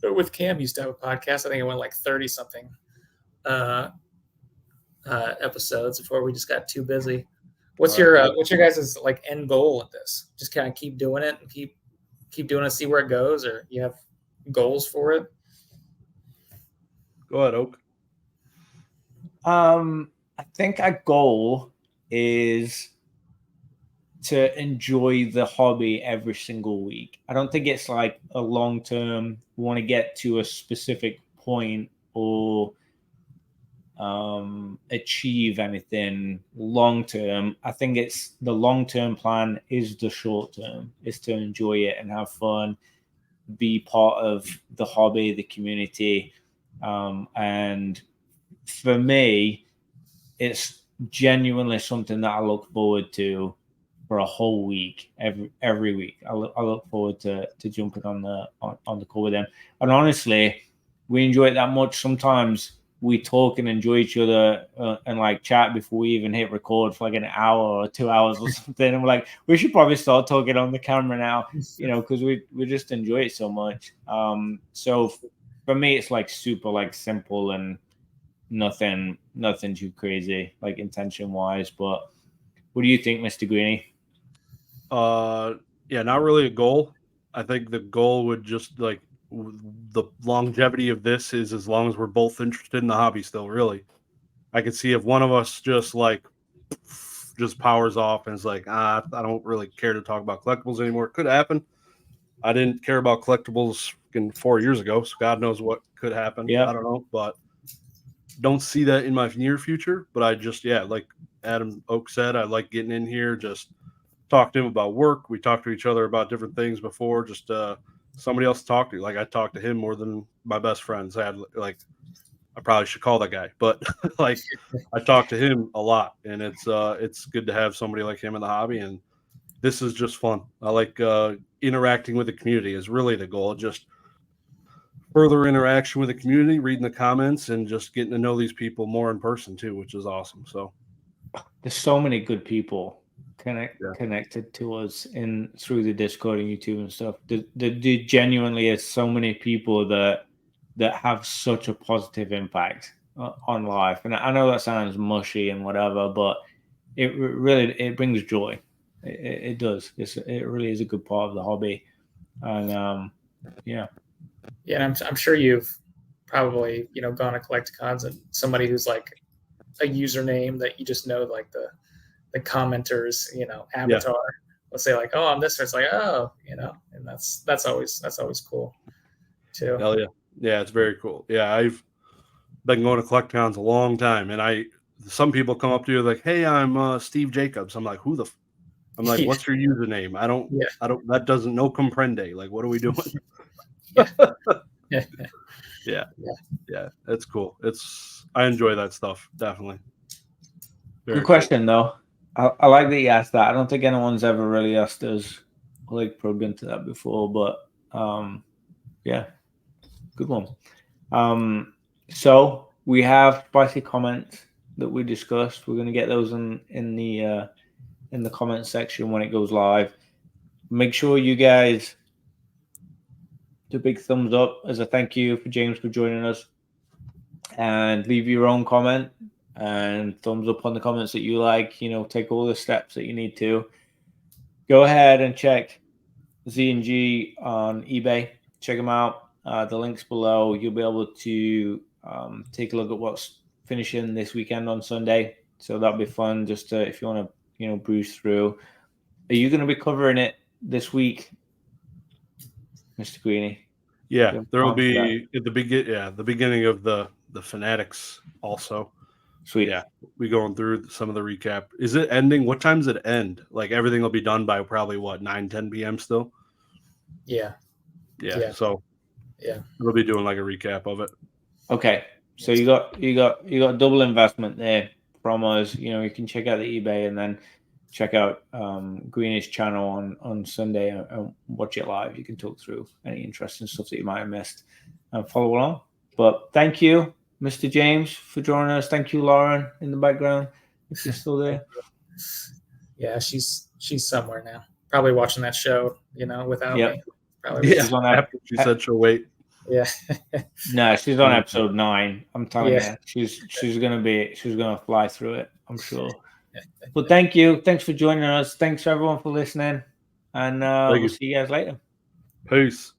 with Cam used to have a podcast. I think it went like 30 something episodes before we just got too busy. What's your guys' like end goal with this? Just kind of keep doing it and keep doing it, see where it goes, or you have goals for it? Go ahead, Oak. I I think our goal is to enjoy the hobby every single week. I don't think it's like a long term. We want to get to a specific point or achieve anything long term. I think it's the long term plan is the short term, is to enjoy it and have fun, be part of the hobby, the community. And for me, it's genuinely something that I look forward to for a whole week, every week. I look forward to jumping on the call with them. And honestly, we enjoy it that much. Sometimes we talk and enjoy each other and like chat before we even hit record for like an hour or 2 hours or something. And we're like, we should probably start talking on the camera now, because we just enjoy it so much. So for me, it's like super like simple and nothing too crazy, like intention wise. But what do you think, Mr. Greeny? Yeah, not really a goal. I think the goal would just like the longevity of this is as long as we're both interested in the hobby still, really. I could see if one of us just powers off and is like, I don't really care to talk about collectibles anymore. It could happen. I didn't care about collectibles 4 years ago, so God knows what could happen. Yeah, I don't know, but don't see that in my near future. But I just, like Adam Oak said, I like getting in here, just talk to him about work. We talked to each other about different things before, just somebody else to talk to. Like I talked to him more than my best friends. I probably should call that guy, but like I talk to him a lot, and it's good to have somebody like him in the hobby. And this is just fun. I like interacting with the community is really the goal. Just further interaction with the community, reading the comments, and just getting to know these people more in person too, which is awesome. So there's so many good people connected to us through the Discord and YouTube and stuff. There genuinely is so many people that have such a positive impact on life. And I know that sounds mushy and whatever, but it brings joy. It does. It really is a good part of the hobby. And yeah. And I'm sure you've probably gone to Collecticons and somebody who's like a username that you just know, like the commenters, avatar. Let's say like, oh, I'm this. It's like, oh, and that's always cool too. Hell yeah. Yeah, it's very cool. Yeah, I've been going to Collecticons a long time, and some people come up to you like, "Hey, I'm Steve Jacobs." I'm like, "Who the?" I'm like, "What's your username?" I don't. That doesn't no comprende. Like, what are we doing? Yeah, that's cool. I enjoy that stuff definitely. Good question though. I like that you asked that. I don't think anyone's ever really asked us like probed into that before, but yeah. Good one. So we have spicy comments that we discussed. We're going to get those in the comment section when it goes live. Make sure you guys do a big thumbs up as a thank you for James for joining us, and leave your own comment and thumbs up on the comments that you like. Take all the steps that you need to. Go ahead and check Z&G on eBay. Check them out. The links below. You'll be able to take a look at what's finishing this weekend on Sunday. So that'll be fun. Just if you want to, breeze through. Are you going to be covering it this week, Mr. Greeny? Yeah, there will be at the beginning of the Fanatics also. Sweet. Yeah, we going through some of the recap. Is it ending? What time does it end? Like everything will be done by probably 9-10 p.m. still. Yeah. So we'll be doing like a recap of it. Okay, so you got double investment there from us. You can check out the eBay and then check out Greeny's channel on Sunday and watch it live. You can talk through any interesting stuff that you might have missed and follow along. But thank you, Mr. James, for joining us. Thank you, Lauren, in the background, if you're still there. Yeah, she's somewhere now, probably watching that show, without me. Probably. Yeah, after she said she'll wait. Yeah. No, she's on episode 9. I'm telling you, she's gonna fly through it, I'm sure. But thank you. Thanks for joining us. Thanks everyone for listening. And we'll see you guys later. Peace.